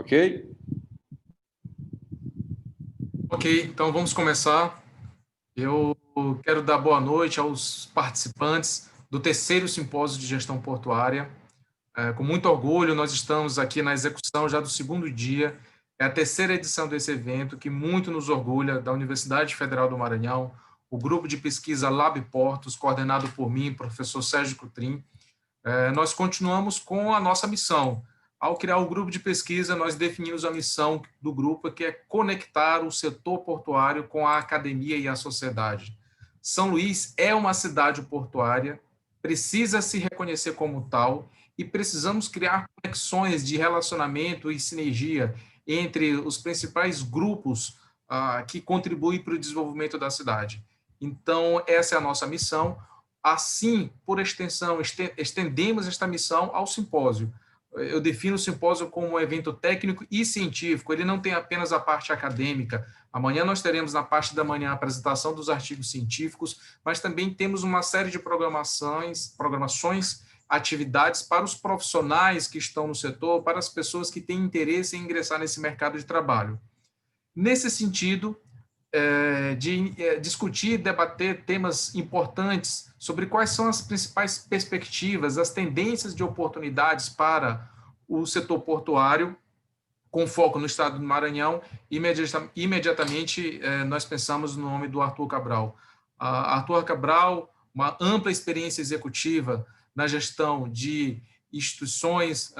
Ok? Ok, então vamos começar. Eu quero dar boa noite aos participantes do terceiro simpósio de gestão portuária. Com muito orgulho, nós estamos aqui na execução já do segundo dia. É a terceira edição desse evento, que muito nos orgulha, da Universidade Federal do Maranhão, o grupo de pesquisa Lab Portos, coordenado por mim, professor Sérgio Cutrim. Nós continuamos com a nossa missão. Ao criar o grupo de pesquisa, nós definimos a missão do grupo, que é conectar o setor portuário com a academia e a sociedade. São Luís é uma cidade portuária, precisa se reconhecer como tal e precisamos criar conexões de relacionamento e sinergia entre os principais grupos que contribuem para o desenvolvimento da cidade. Então, essa é a nossa missão. Assim, por extensão, estendemos esta missão ao simpósio. Eu defino o simpósio como um evento técnico e científico, ele não tem apenas a parte acadêmica. Amanhã nós teremos, na parte da manhã, a apresentação dos artigos científicos, mas também temos uma série de programações, atividades para os profissionais que estão no setor, para as pessoas que têm interesse em ingressar nesse mercado de trabalho. Nesse sentido, de discutir e debater temas importantes sobre quais são as principais perspectivas, as tendências de oportunidades para o setor portuário, com foco no estado do Maranhão. Imediatamente, nós pensamos no nome do Arthur Cabral. Arthur Cabral, uma ampla experiência executiva na gestão de instituições,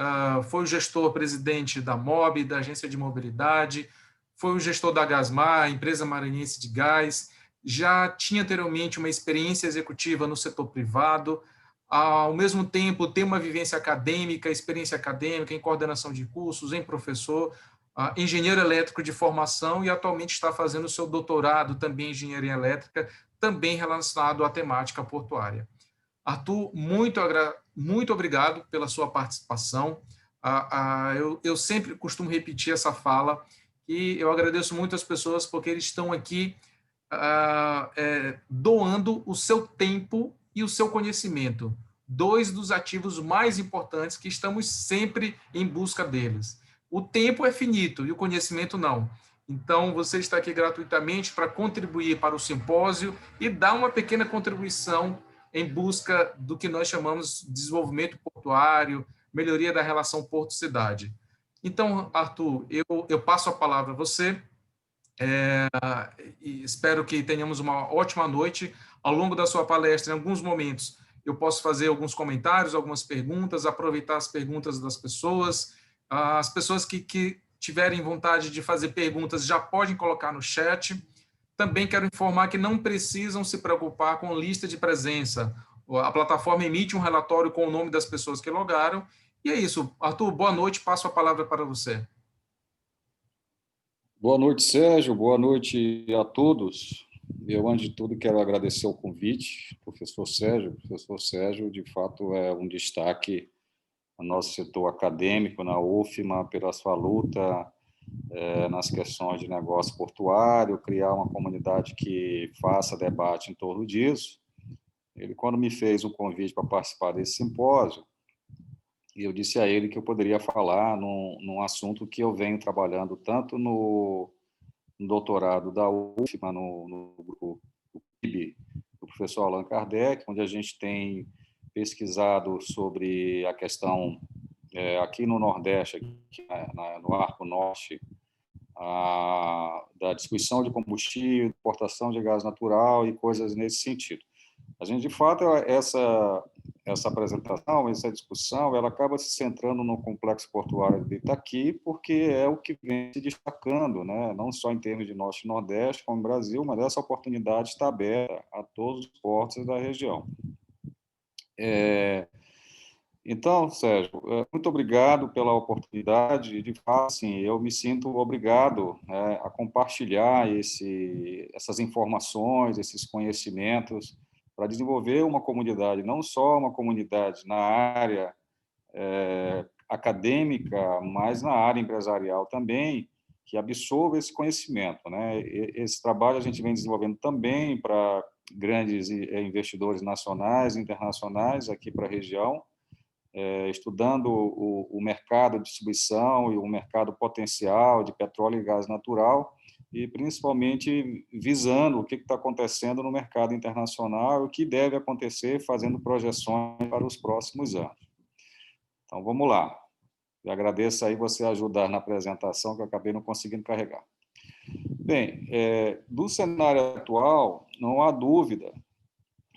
foi o gestor-presidente da MOB, da Agência de Mobilidade, foi o gestor da Gasmar, empresa maranhense de gás, já tinha anteriormente uma experiência executiva no setor privado, ao mesmo tempo tem uma vivência acadêmica, experiência acadêmica em coordenação de cursos, em professor, engenheiro elétrico de formação e atualmente está fazendo o seu doutorado também em engenharia elétrica, também relacionado à temática portuária. Arthur, muito obrigado pela sua participação. Eu sempre costumo repetir essa fala, e eu agradeço muito às pessoas porque eles estão aqui doando o seu tempo e o seu conhecimento, dois dos ativos mais importantes que estamos sempre em busca deles. O tempo é finito e o conhecimento não. Então, você está aqui gratuitamente para contribuir para o simpósio e dar uma pequena contribuição em busca do que nós chamamos de desenvolvimento portuário, melhoria da relação porto-cidade. Então, Arthur, eu passo a palavra a você. E espero que tenhamos uma ótima noite. Ao longo da sua palestra, em alguns momentos, eu posso fazer alguns comentários, algumas perguntas, aproveitar as perguntas das pessoas. As pessoas que tiverem vontade de fazer perguntas já podem colocar no chat. Também quero informar que não precisam se preocupar com lista de presença. A plataforma emite um relatório com o nome das pessoas que logaram. E é isso. Arthur, boa noite. Passo a palavra para você. Boa noite, Sérgio. Boa noite a todos. Eu, antes de tudo, quero agradecer o convite, professor Sérgio. Professor Sérgio, de fato, é um destaque no nosso setor acadêmico, na UFMA, pela sua luta nas questões de negócio portuário, criar uma comunidade que faça debate em torno disso. Ele, quando me fez o convite para participar desse simpósio, eu disse a ele que eu poderia falar num assunto que eu venho trabalhando tanto no doutorado da UFMA, no grupo do PIB, do professor Allan Kardec, onde a gente tem pesquisado sobre a questão, aqui no Nordeste, aqui no Arco Norte, da distribuição de combustível, importação de gás natural e coisas nesse sentido. A gente, de fato, essa apresentação, essa discussão, ela acaba se centrando no complexo portuário de Itaqui, porque é o que vem se destacando, né? Não só em termos de Norte e Nordeste, como no Brasil, mas essa oportunidade está aberta a todos os portos da região. Então, Sérgio, muito obrigado pela oportunidade. De fato, assim, eu me sinto obrigado a compartilhar essas informações, esses conhecimentos, para desenvolver uma comunidade, não só uma comunidade na área acadêmica, mas na área empresarial também, que absorva esse conhecimento, né? Esse trabalho a gente vem desenvolvendo também para grandes investidores nacionais e internacionais aqui para a região, estudando o mercado de distribuição e o mercado potencial de petróleo e gás natural, e principalmente visando o que está acontecendo no mercado internacional e o que deve acontecer, fazendo projeções para os próximos anos. Então, vamos lá. Eu agradeço aí você ajudar na apresentação, que eu acabei não conseguindo carregar. Bem, do cenário atual, não há dúvida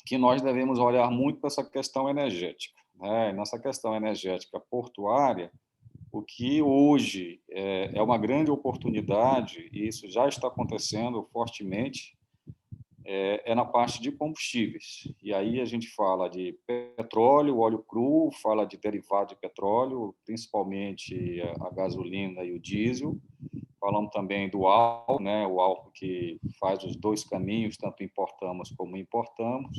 que nós devemos olhar muito para essa questão energética, né? E nessa questão energética portuária, o que hoje é uma grande oportunidade, e isso já está acontecendo fortemente, é na parte de combustíveis. E aí a gente fala de petróleo, óleo cru, fala de derivado de petróleo, principalmente a gasolina e o diesel. Falamos também do álcool, né? O álcool que faz os dois caminhos, tanto importamos como importamos.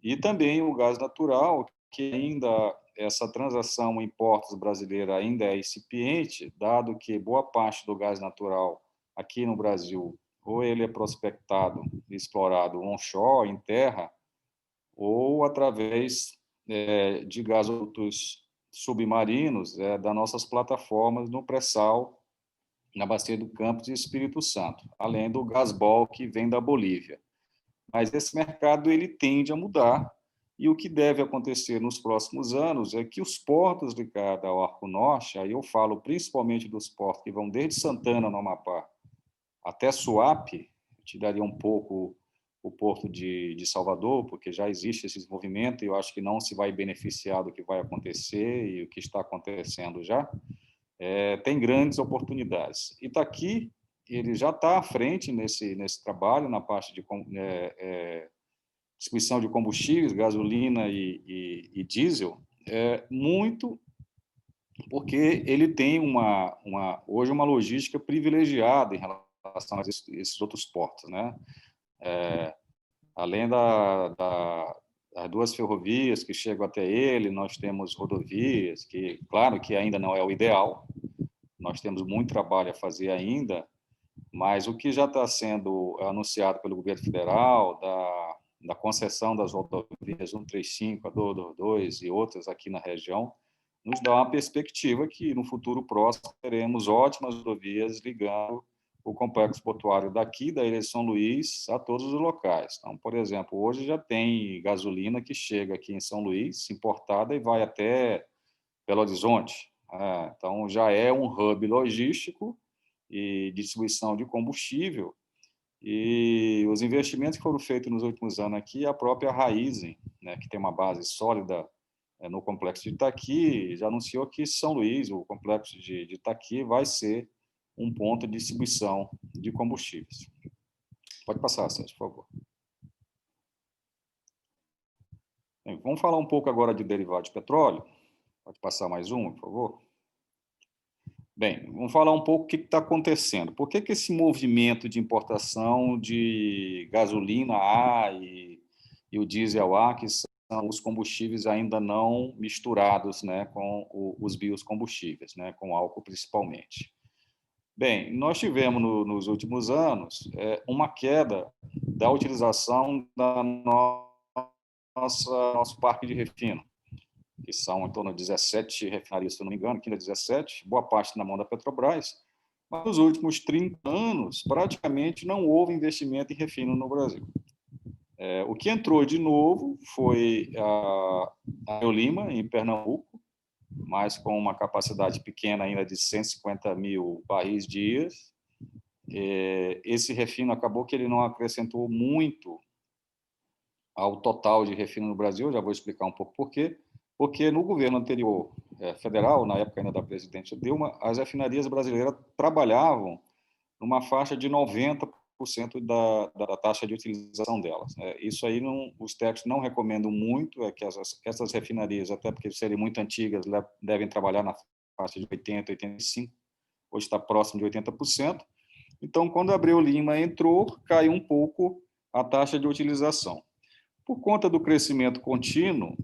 E também o gás natural, que ainda essa transação em portos brasileira ainda é incipiente, dado que boa parte do gás natural aqui no Brasil, ou ele é prospectado e explorado onshore, em terra, ou através de gasodutos submarinos das nossas plataformas no pré-sal, na Bacia do Campos e Espírito Santo, além do gasbol que vem da Bolívia. Mas esse mercado ele tende a mudar, e o que deve acontecer nos próximos anos é que os portos ligados ao Arco Norte, aí eu falo principalmente dos portos que vão desde Santana, no Amapá, até Suape, tiraria um pouco o porto de Salvador, porque já existe esse movimento e eu acho que não se vai beneficiar do que vai acontecer e o que está acontecendo já, tem grandes oportunidades. Itaqui, ele já está à frente nesse trabalho, na parte de distribuição de combustíveis, gasolina e diesel, muito porque ele tem hoje uma logística privilegiada em relação a esses outros portos, né? Além das duas ferrovias que chegam até ele, nós temos rodovias, que, claro, que ainda não é o ideal, nós temos muito trabalho a fazer ainda, mas o que já está sendo anunciado pelo governo federal, da concessão das rodovias 135, a 222 e outras aqui na região, nos dá uma perspectiva que, no futuro próximo, teremos ótimas rodovias ligando o complexo portuário daqui, da Ilha de São Luís, a todos os locais. Então, por exemplo, hoje já tem gasolina que chega aqui em São Luís, importada, e vai até Belo Horizonte. Então, já é um hub logístico e distribuição de combustível, e os investimentos que foram feitos nos últimos anos aqui, a própria Raízen, né, que tem uma base sólida no complexo de Itaqui, já anunciou que São Luís, o complexo de Itaqui, vai ser um ponto de distribuição de combustíveis. Pode passar, Sérgio, por favor. Bem, vamos falar um pouco agora de derivado de petróleo. Pode passar mais um, por favor. Bem, vamos falar um pouco o que está acontecendo. Por que esse movimento de importação de gasolina A e o diesel A, que são os combustíveis ainda não misturados, né, com os biocombustíveis, né, com álcool principalmente? Bem, nós tivemos nos últimos anos uma queda da utilização da nosso parque de refino, que são em torno de 17 refinarias, se eu não me engano, 15 a 17, boa parte na mão da Petrobras, mas nos últimos 30 anos, praticamente não houve investimento em refino no Brasil. O que entrou de novo foi a Neolima, em Pernambuco, mas com uma capacidade pequena ainda de 150 mil barris dias. Esse refino acabou que ele não acrescentou muito ao total de refino no Brasil, já vou explicar um pouco por quê. Porque no governo anterior federal, na época ainda da presidente Dilma, as refinarias brasileiras trabalhavam numa faixa de 90% da taxa de utilização delas. Isso aí os técnicos não recomendam muito, que essas refinarias, até porque serem muito antigas, devem trabalhar na faixa de 80%, 85%, hoje está próximo de 80%. Então, quando a Abreu Lima entrou, caiu um pouco a taxa de utilização. Por conta do crescimento contínuo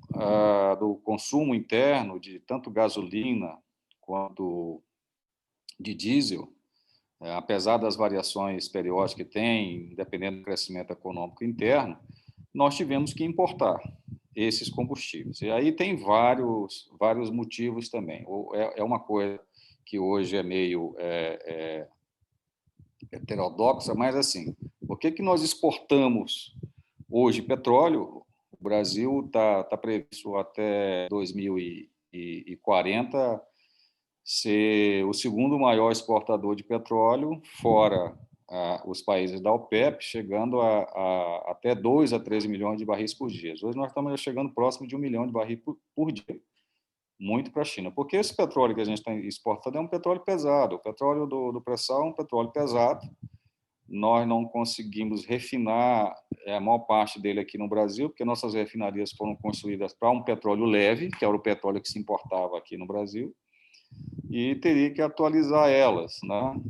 do consumo interno de tanto gasolina quanto de diesel, apesar das variações periódicas que tem, dependendo do crescimento econômico interno, nós tivemos que importar. esses combustíveis. E aí tem vários motivos também. É uma coisa que hoje é meio heterodoxa, mas assim, por que nós exportamos hoje petróleo? O Brasil está previsto até 2040 ser o segundo maior exportador de petróleo, fora os países da OPEP, chegando até 2 a 13 milhões de barris por dia. Hoje nós estamos chegando próximo de 1 milhão de barris por dia, muito para a China, porque esse petróleo que a gente está exportando é um petróleo pesado. O petróleo do pré-sal é um petróleo pesado. Nós não conseguimos refinar a maior parte dele aqui no Brasil, porque nossas refinarias foram construídas para um petróleo leve, que era o petróleo que se importava aqui no Brasil, e teria que atualizar elas, né?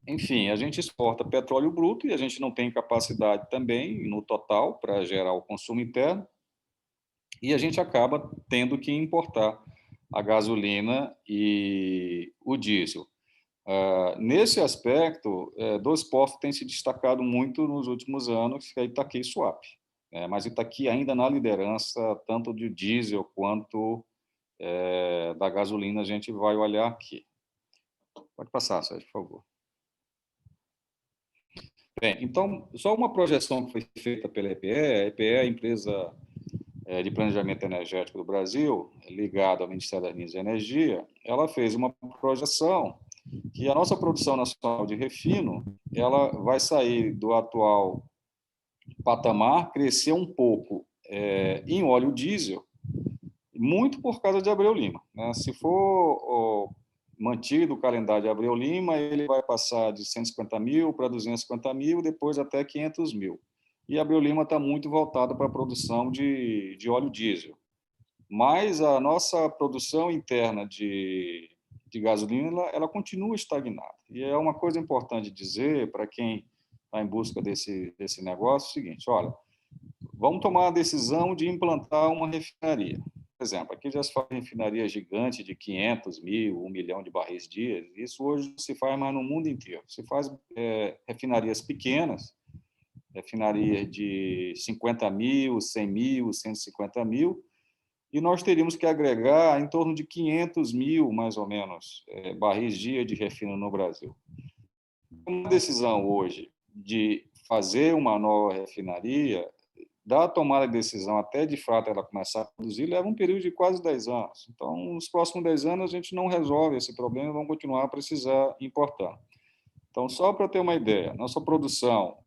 Enfim, a gente exporta petróleo bruto e a gente não tem capacidade também, no total, para gerar o consumo interno, e a gente acaba tendo que importar a gasolina e o diesel. Nesse aspecto, dois postos têm se destacado muito nos últimos anos, que é Itaqui e Suape. Mas Itaqui ainda na liderança, tanto de diesel quanto da gasolina, a gente vai olhar aqui. Pode passar, Sérgio, por favor. Bem, então, só uma projeção que foi feita pela EPE. A EPE é a empresa de planejamento energético do Brasil, ligada ao Ministério das Minas e Energia. Ela fez uma projeção que a nossa produção nacional de refino ela vai sair do atual patamar, crescer um pouco em óleo diesel, muito por causa de Abreu Lima, né? Se for mantido o calendário de Abreu Lima, ele vai passar de 150 mil para 250 mil, depois até 500 mil. E Abreu Lima está muito voltado para a produção de óleo diesel. Mas a nossa produção interna de gasolina, ela continua estagnada. E é uma coisa importante dizer para quem está em busca desse negócio, é o seguinte, olha, vamos tomar a decisão de implantar uma refinaria. Por exemplo, aqui já se faz refinaria gigante de 500 mil, 1 milhão de barris dia. Isso hoje se faz mais no mundo inteiro. Se faz refinarias pequenas, refinarias de 50 mil, 100 mil, 150 mil, e nós teríamos que agregar em torno de 500 mil, mais ou menos, barris dia de refino no Brasil. Uma decisão hoje de fazer uma nova refinaria, da tomada de decisão até, de fato, ela começar a produzir, leva um período de quase 10 anos. Então, nos próximos 10 anos, a gente não resolve esse problema, vamos continuar a precisar importar. Então, só para ter uma ideia, nossa produção,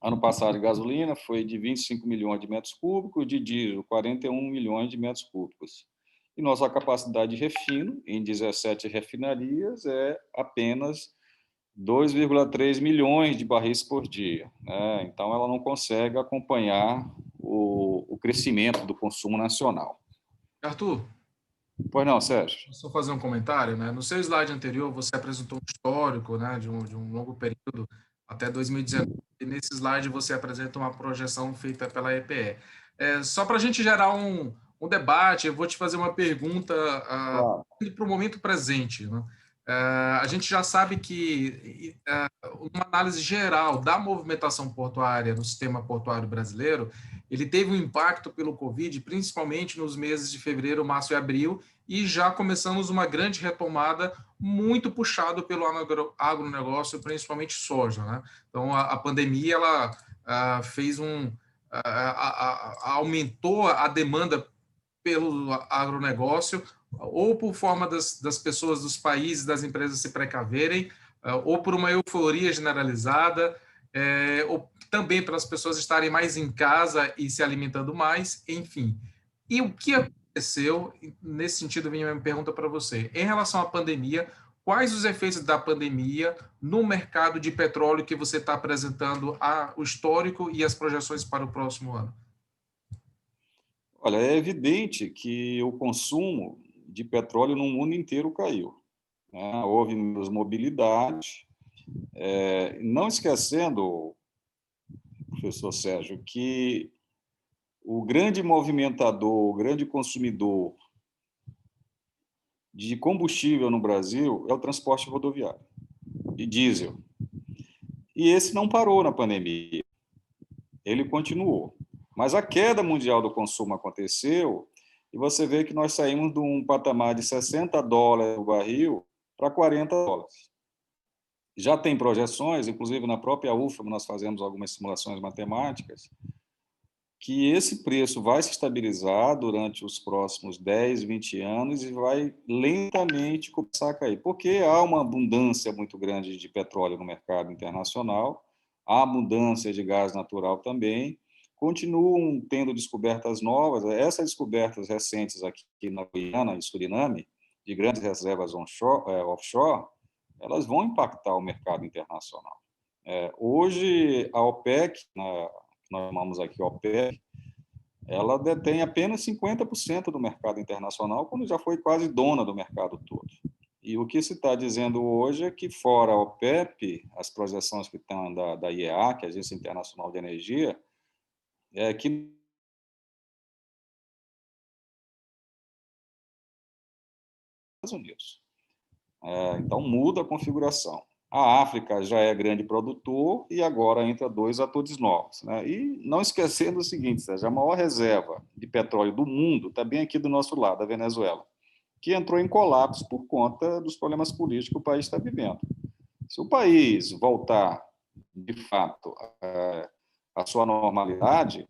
ano passado, de gasolina foi de 25 milhões de metros cúbicos, de diesel, 41 milhões de metros cúbicos. E nossa capacidade de refino, em 17 refinarias, é apenas 2,3 milhões de barris por dia, né? Então, ela não consegue acompanhar o crescimento do consumo nacional. Arthur, Pois não, Sérgio? só fazer um comentário, né? No seu slide anterior, você apresentou um histórico, né, de um longo período, até 2019, e nesse slide você apresenta uma projeção feita pela EPE. Só para a gente gerar um debate, eu vou te fazer uma pergunta Claro. para o momento presente, né? A gente já sabe que uma análise geral da movimentação portuária no sistema portuário brasileiro, ele teve um impacto pelo Covid, principalmente nos meses de fevereiro, março e abril, e já começamos uma grande retomada muito puxado pelo agronegócio, principalmente soja, né? Então, a pandemia ela fez aumentou a demanda pelo agronegócio, ou por forma das pessoas, dos países, das empresas se precaverem, ou por uma euforia generalizada, ou também para as pessoas estarem mais em casa e se alimentando mais, enfim. E o que aconteceu, nesse sentido, vem a minha pergunta para você. Em relação à pandemia, quais os efeitos da pandemia no mercado de petróleo que você está apresentando, o histórico e as projeções para o próximo ano? Olha, é evidente que o consumo de petróleo no mundo inteiro caiu, né? Houve menos mobilidade. Não esquecendo, professor Sérgio, que o grande movimentador, o grande consumidor de combustível no Brasil é o transporte rodoviário, de diesel. E esse não parou na pandemia, ele continuou. Mas a queda mundial do consumo aconteceu e você vê que nós saímos de um patamar de $60 o barril para $40. Já tem projeções, inclusive na própria UFAM nós fazemos algumas simulações matemáticas, que esse preço vai se estabilizar durante os próximos 10, 20 anos e vai lentamente começar a cair, porque há uma abundância muito grande de petróleo no mercado internacional, há abundância de gás natural também, continuam tendo descobertas novas, essas descobertas recentes aqui na Guiana e Suriname, de grandes reservas offshore, elas vão impactar o mercado internacional. Hoje, a OPEC, que nós chamamos aqui OPEC, ela detém apenas 50% do mercado internacional, quando já foi quase dona do mercado todo. E o que se está dizendo hoje é que, fora a OPEP, as projeções que estão da IEA, que é a Agência Internacional de Energia, é que Estados Unidos. Então, muda a configuração. A África já é grande produtor e agora entra dois atores novos, né? E não esquecendo o seguinte, Sérgio, a maior reserva de petróleo do mundo está bem aqui do nosso lado, a Venezuela, que entrou em colapso por conta dos problemas políticos que o país está vivendo. Se o país voltar, de fato, à sua normalidade,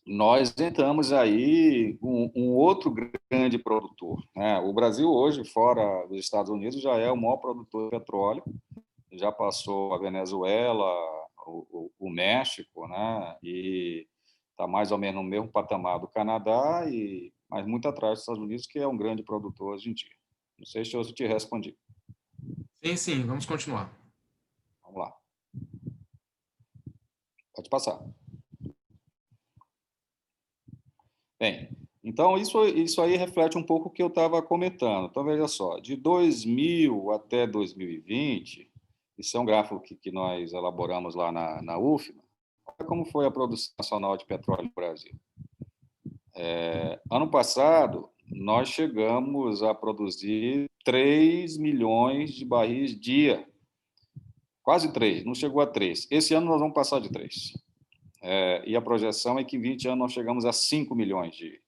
nós entramos aí um outro grande produtor, né? O Brasil hoje, fora dos Estados Unidos, já é o maior produtor de petróleo, já passou a Venezuela, o México, né? E está mais ou menos no mesmo patamar do Canadá, mas muito atrás dos Estados Unidos, que é um grande produtor hoje em dia. Não sei se eu te respondi. Sim, sim, vamos continuar. Vamos lá. Pode passar. Bem, então isso aí reflete um pouco o que eu estava comentando. Então, veja só, de 2000 até 2020, isso é um gráfico que nós elaboramos lá na UFMA, olha como foi a produção nacional de petróleo no Brasil. Ano passado, nós chegamos a produzir 3 milhões de barris dia, quase 3, não chegou a 3. Esse ano nós vamos passar de 3. E a projeção é que em 20 anos nós chegamos a 5 milhões de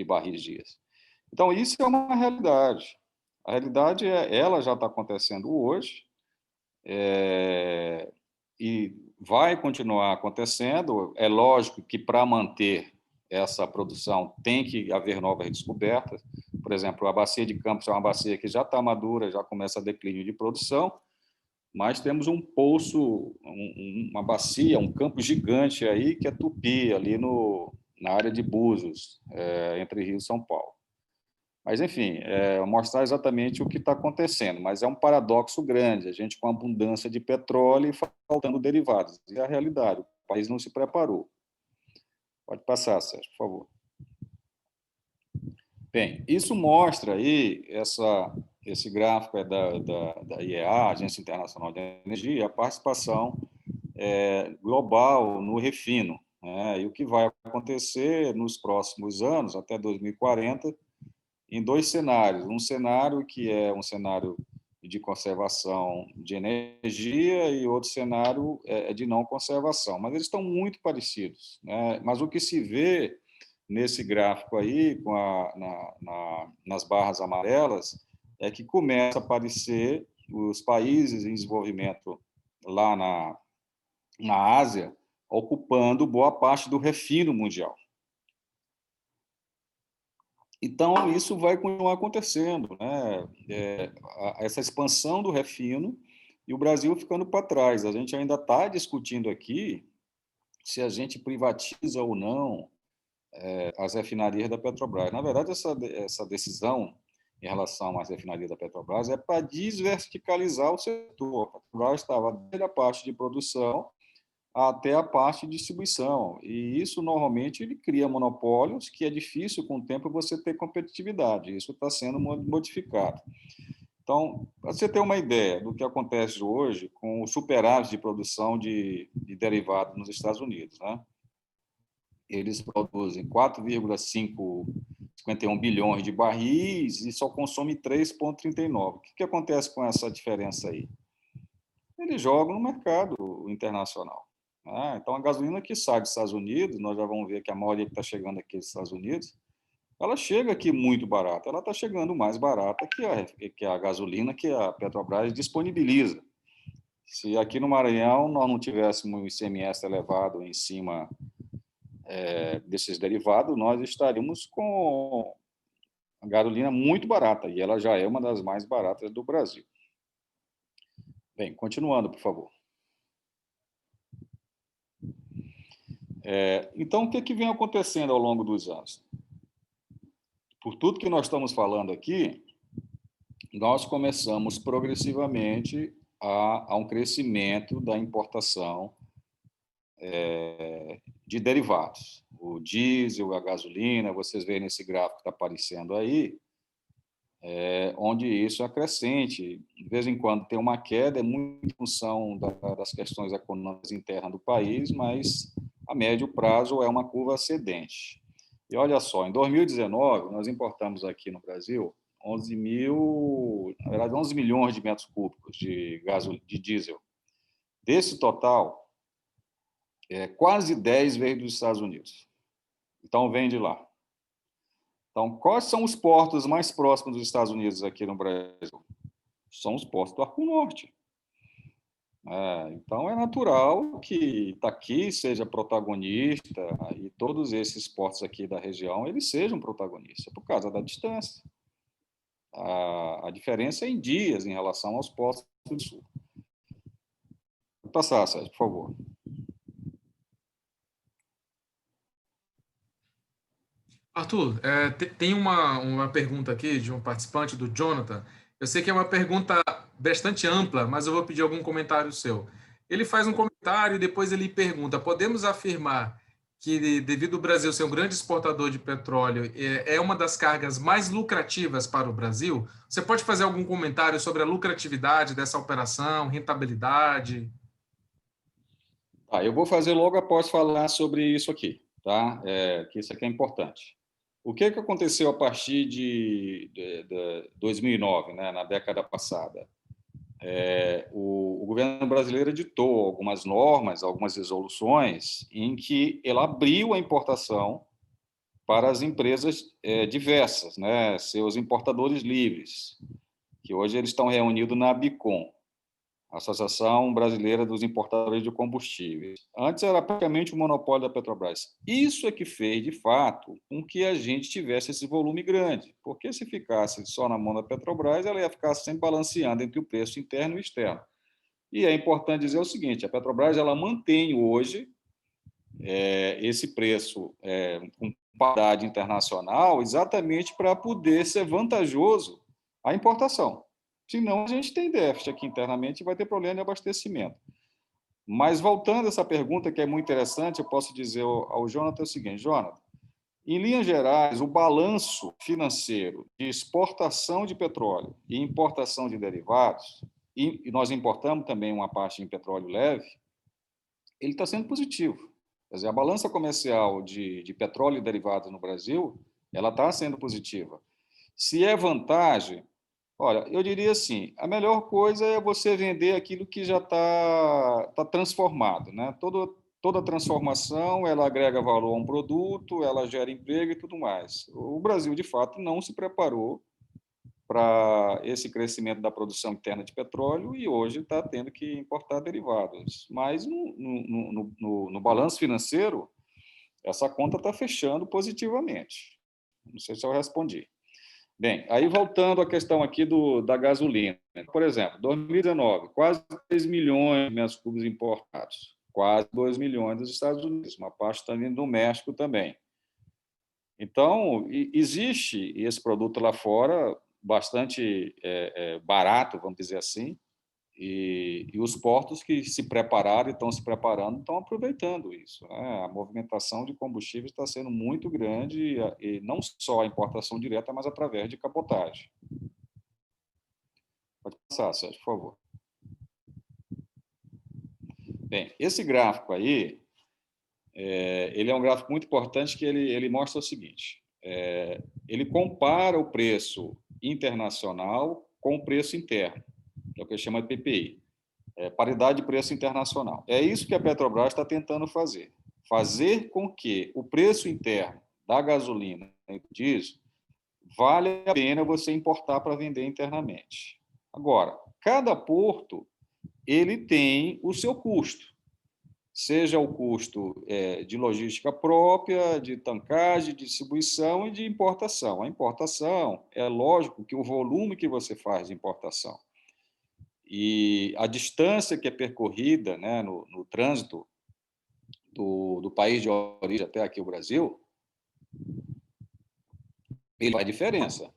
barris dias. Então, isso é uma realidade. A realidade ela já está acontecendo hoje, e vai continuar acontecendo. É lógico que, para manter essa produção, tem que haver novas descobertas. Por exemplo, a bacia de Campos é uma bacia que já está madura, já começa a declínio de produção, mas temos um poço, uma bacia, um campo gigante aí, que é Tupi, ali na área de Búzios, entre Rio e São Paulo. Mas, enfim, mostrar exatamente o que está acontecendo, mas é um paradoxo grande, a gente com abundância de petróleo e faltando derivados. E a realidade, o país não se preparou. Pode passar, Sérgio, por favor. Bem, isso mostra aí, esse gráfico é da IEA, Agência Internacional de Energia, a participação global no refino, né? E o que vai acontecer nos próximos anos, até 2040, em dois cenários. Um cenário que é um cenário de conservação de energia e outro cenário de não conservação. Mas eles estão muito parecidos, né? Mas o que se vê nesse gráfico aí, nas barras amarelas, é que começa a aparecer os países em desenvolvimento lá na Ásia, ocupando boa parte do refino mundial. Então, isso vai continuar acontecendo, né? Essa expansão do refino e o Brasil ficando para trás. A gente ainda está discutindo aqui se a gente privatiza ou não as refinarias da Petrobras. Na verdade, essa decisão em relação às refinarias da Petrobras é para desverticalizar o setor. A Petrobras estava desde a parte de produção até a parte de distribuição. E isso, normalmente, ele cria monopólios que é difícil, com o tempo, você ter competitividade. Isso está sendo modificado. Então, para você ter uma ideia do que acontece hoje com o superávit de produção de derivados nos Estados Unidos, né? Eles produzem 4,551 bilhões de barris e só consomem 3,39. O que acontece com essa diferença aí? Eles jogam no mercado internacional. Então, a gasolina que sai dos Estados Unidos, nós já vamos ver que a maioria que está chegando aqui dos Estados Unidos, ela chega aqui muito barata, ela está chegando mais barata que a gasolina que a Petrobras disponibiliza. Se aqui no Maranhão nós não tivéssemos o ICMS elevado em cima desses derivados, nós estaríamos com a gasolina muito barata, e ela já é uma das mais baratas do Brasil. Bem, continuando, por favor. Então, o que vem acontecendo ao longo dos anos? Por tudo que nós estamos falando aqui, nós começamos progressivamente a um crescimento da importação de derivados. O diesel, a gasolina, vocês veem nesse gráfico que está aparecendo aí, onde isso é crescente. De vez em quando tem uma queda, é muito em função das questões econômicas internas do país, mas a médio prazo é uma curva ascendente. E olha só, em 2019, nós importamos aqui no Brasil 11 milhões de metros cúbicos de diesel. Desse total, quase 10 veio dos Estados Unidos. Então, vem de lá. Então, quais são os portos mais próximos dos Estados Unidos aqui no Brasil? São os portos do Arco Norte. Então, é natural que Itaqui seja protagonista e todos esses portos aqui da região eles sejam protagonistas, por causa da distância. A diferença é em dias em relação aos portos do Sul. Vou passar, Sérgio, por favor. Arthur, tem uma pergunta aqui de um participante, do Jonathan. Eu sei que é uma pergunta bastante ampla, mas eu vou pedir algum comentário seu. Ele faz um comentário e depois ele pergunta: podemos afirmar que, devido ao Brasil ser um grande exportador de petróleo, é uma das cargas mais lucrativas para o Brasil? Você pode fazer algum comentário sobre a lucratividade dessa operação, rentabilidade? Eu vou fazer logo após falar sobre isso aqui, tá? Que isso aqui é importante. O que aconteceu a partir de 2009, né, na década passada? O governo brasileiro editou algumas normas, algumas resoluções, em que ele abriu a importação para as empresas diversas, né, seus importadores livres, que hoje eles estão reunidos na ABICOM, Associação Brasileira dos Importadores de Combustíveis. Antes era praticamente o monopólio da Petrobras. Isso é que fez, de fato, com que a gente tivesse esse volume grande, porque se ficasse só na mão da Petrobras, ela ia ficar sempre balanceando entre o preço interno e externo. E é importante dizer o seguinte, a Petrobras ela mantém hoje esse preço com paridade internacional exatamente para poder ser vantajoso a importação. Senão, a gente tem déficit aqui internamente e vai ter problema de abastecimento. Mas, voltando a essa pergunta, que é muito interessante, eu posso dizer ao Jonathan o seguinte: Jonathan, em linhas gerais, o balanço financeiro de exportação de petróleo e importação de derivados, e nós importamos também uma parte em petróleo leve, ele está sendo positivo. Quer dizer, a balança comercial de petróleo e derivados no Brasil, ela está sendo positiva. Se é vantagem, olha, eu diria assim, a melhor coisa é você vender aquilo que já está transformado, né? Toda transformação, ela agrega valor a um produto, ela gera emprego e tudo mais. O Brasil, de fato, não se preparou para esse crescimento da produção interna de petróleo e hoje está tendo que importar derivados. Mas no balanço financeiro, essa conta está fechando positivamente. Não sei se eu respondi. Bem, aí voltando à questão aqui da gasolina. Por exemplo, 2019, quase 3 milhões de metros cúbicos importados, quase 2 milhões dos Estados Unidos, uma parte está vindo do México também. Então, existe esse produto lá fora, bastante barato, vamos dizer assim, e os portos que se prepararam e estão se preparando estão aproveitando isso, né? A movimentação de combustíveis está sendo muito grande, e não só a importação direta, mas através de cabotagem. Pode passar, Sérgio, por favor. Bem, esse gráfico aí, ele é um gráfico muito importante que ele mostra o seguinte, ele compara o preço internacional com o preço interno, que é o que chama de PPI. paridade de preço internacional. É isso que a Petrobras está tentando fazer. Fazer com que o preço interno da gasolina e do diesel vale a pena você importar para vender internamente. Agora, cada porto ele tem o seu custo, seja o custo de logística própria, de tankagem, de distribuição e de importação. A importação, é lógico que o volume que você faz de importação e a distância que é percorrida, né, no trânsito do país de origem até aqui o Brasil, ele faz diferença.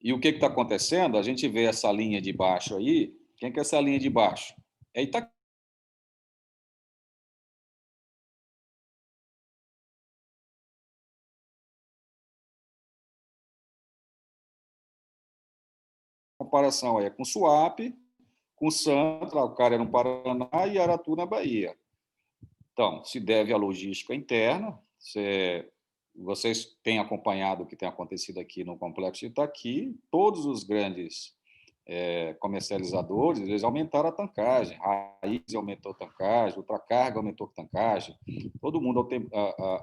E o que está acontecendo? A gente vê essa linha de baixo aí. Quem que é essa linha de baixo? É Itaqui. A comparação é com Suape, com Santos, o cara no Paraná e Aratu na Bahia. Então, se deve à logística interna. Vocês têm acompanhado o que tem acontecido aqui no Complexo de Itaqui. Todos os grandes comercializadores, eles aumentaram a tankagem. Raiz aumentou a tankagem, Ultracarga aumentou a tankagem. Todo mundo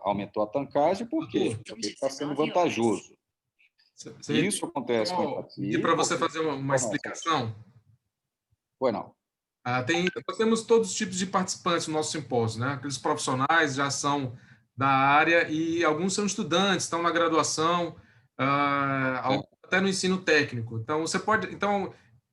aumentou a tankagem porque está sendo vantajoso. Isso acontece com Itaqui. E para você fazer uma explicação? Pois não. Nós temos todos os tipos de participantes no nosso simpósio, né? Aqueles profissionais já são da área e alguns são estudantes, estão na graduação, até no ensino técnico. Então,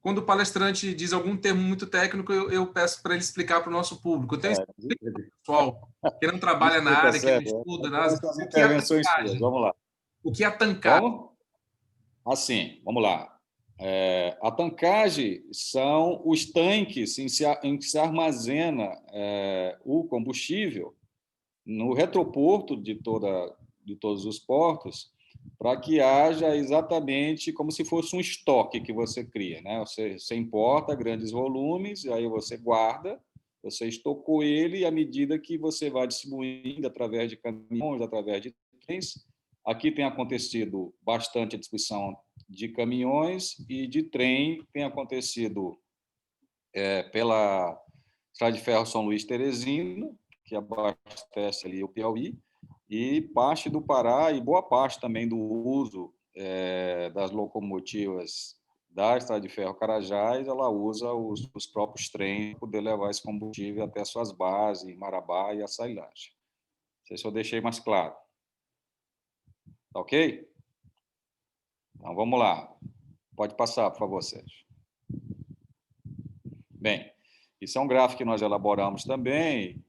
quando o palestrante diz algum termo muito técnico, eu peço para ele explicar para o nosso público. Então, explica para o pessoal que não trabalha na área, que não estuda na área, o que é a tankagem. Vamos lá. O que é a tankagem? Assim, vamos lá. A tankagem são os tanques em que se armazena o combustível no retroporto de todos os portos, para que haja exatamente como se fosse um estoque que você cria, né? Você importa grandes volumes, e aí você guarda, você estocou ele, e à medida que você vai distribuindo através de caminhões, através de trens. Aqui tem acontecido bastante a distribuição de caminhões e de trem, tem acontecido pela Estrada de Ferro São Luís Teresina, que abastece ali o Piauí, e parte do Pará e boa parte também do uso das locomotivas da Estrada de Ferro Carajás, ela usa os próprios trens para poder levar esse combustível até suas bases, em Marabá e Açailagem. Não sei se eu deixei mais claro. Tá ok? Então, vamos lá. Pode passar, por favor, Sérgio. Bem, isso é um gráfico que nós elaboramos também,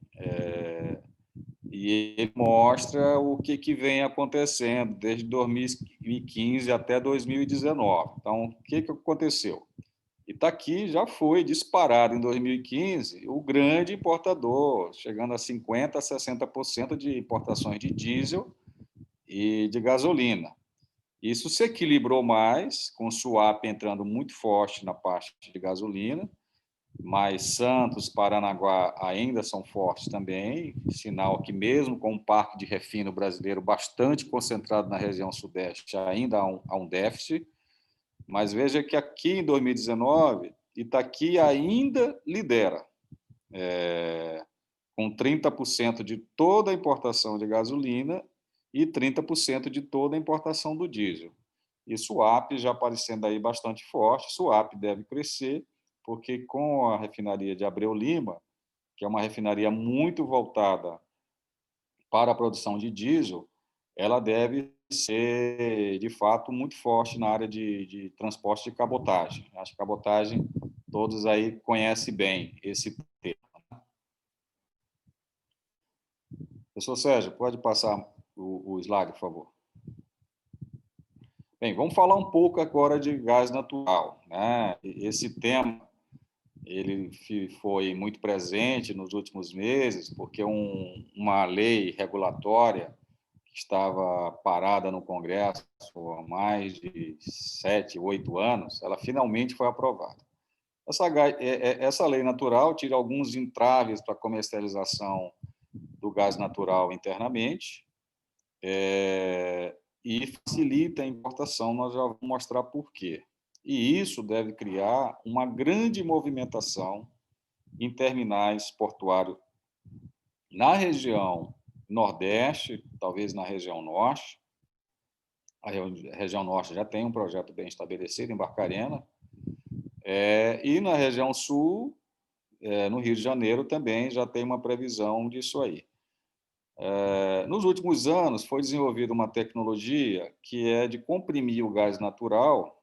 e ele mostra o que vem acontecendo desde 2015 até 2019. Então, o que aconteceu? Itaqui já foi disparado em 2015 o grande importador, chegando a 50% a 60% de importações de diesel e de gasolina. Isso se equilibrou mais, com o Suape entrando muito forte na parte de gasolina, mas Santos, Paranaguá ainda são fortes também, sinal que mesmo com um parque de refino brasileiro bastante concentrado na região sudeste, ainda há um déficit. Mas veja que aqui em 2019, Itaqui ainda lidera, com 30% de toda a importação de gasolina e 30% de toda a importação do diesel. E Suape já aparecendo aí bastante forte. Suape deve crescer, porque com a refinaria de Abreu Lima, que é uma refinaria muito voltada para a produção de diesel, ela deve ser, de fato, muito forte na área de transporte de cabotagem. Acho que cabotagem, todos aí conhecem bem esse termo. Professor Sérgio, pode passar o slide, por favor. Bem, vamos falar um pouco agora de gás natural, né? Esse tema ele foi muito presente nos últimos meses, porque uma lei regulatória que estava parada no Congresso há mais de 7, 8 anos, ela finalmente foi aprovada. Essa lei natural tira alguns entraves para a comercialização do gás natural internamente, e facilita a importação. Nós já vamos mostrar por quê. E isso deve criar uma grande movimentação em terminais portuários na região Nordeste, talvez na região Norte. A região Norte já tem um projeto bem estabelecido em Barcarena, e na região Sul, no Rio de Janeiro, também já tem uma previsão disso aí. Nos últimos anos, foi desenvolvida uma tecnologia que é de comprimir o gás natural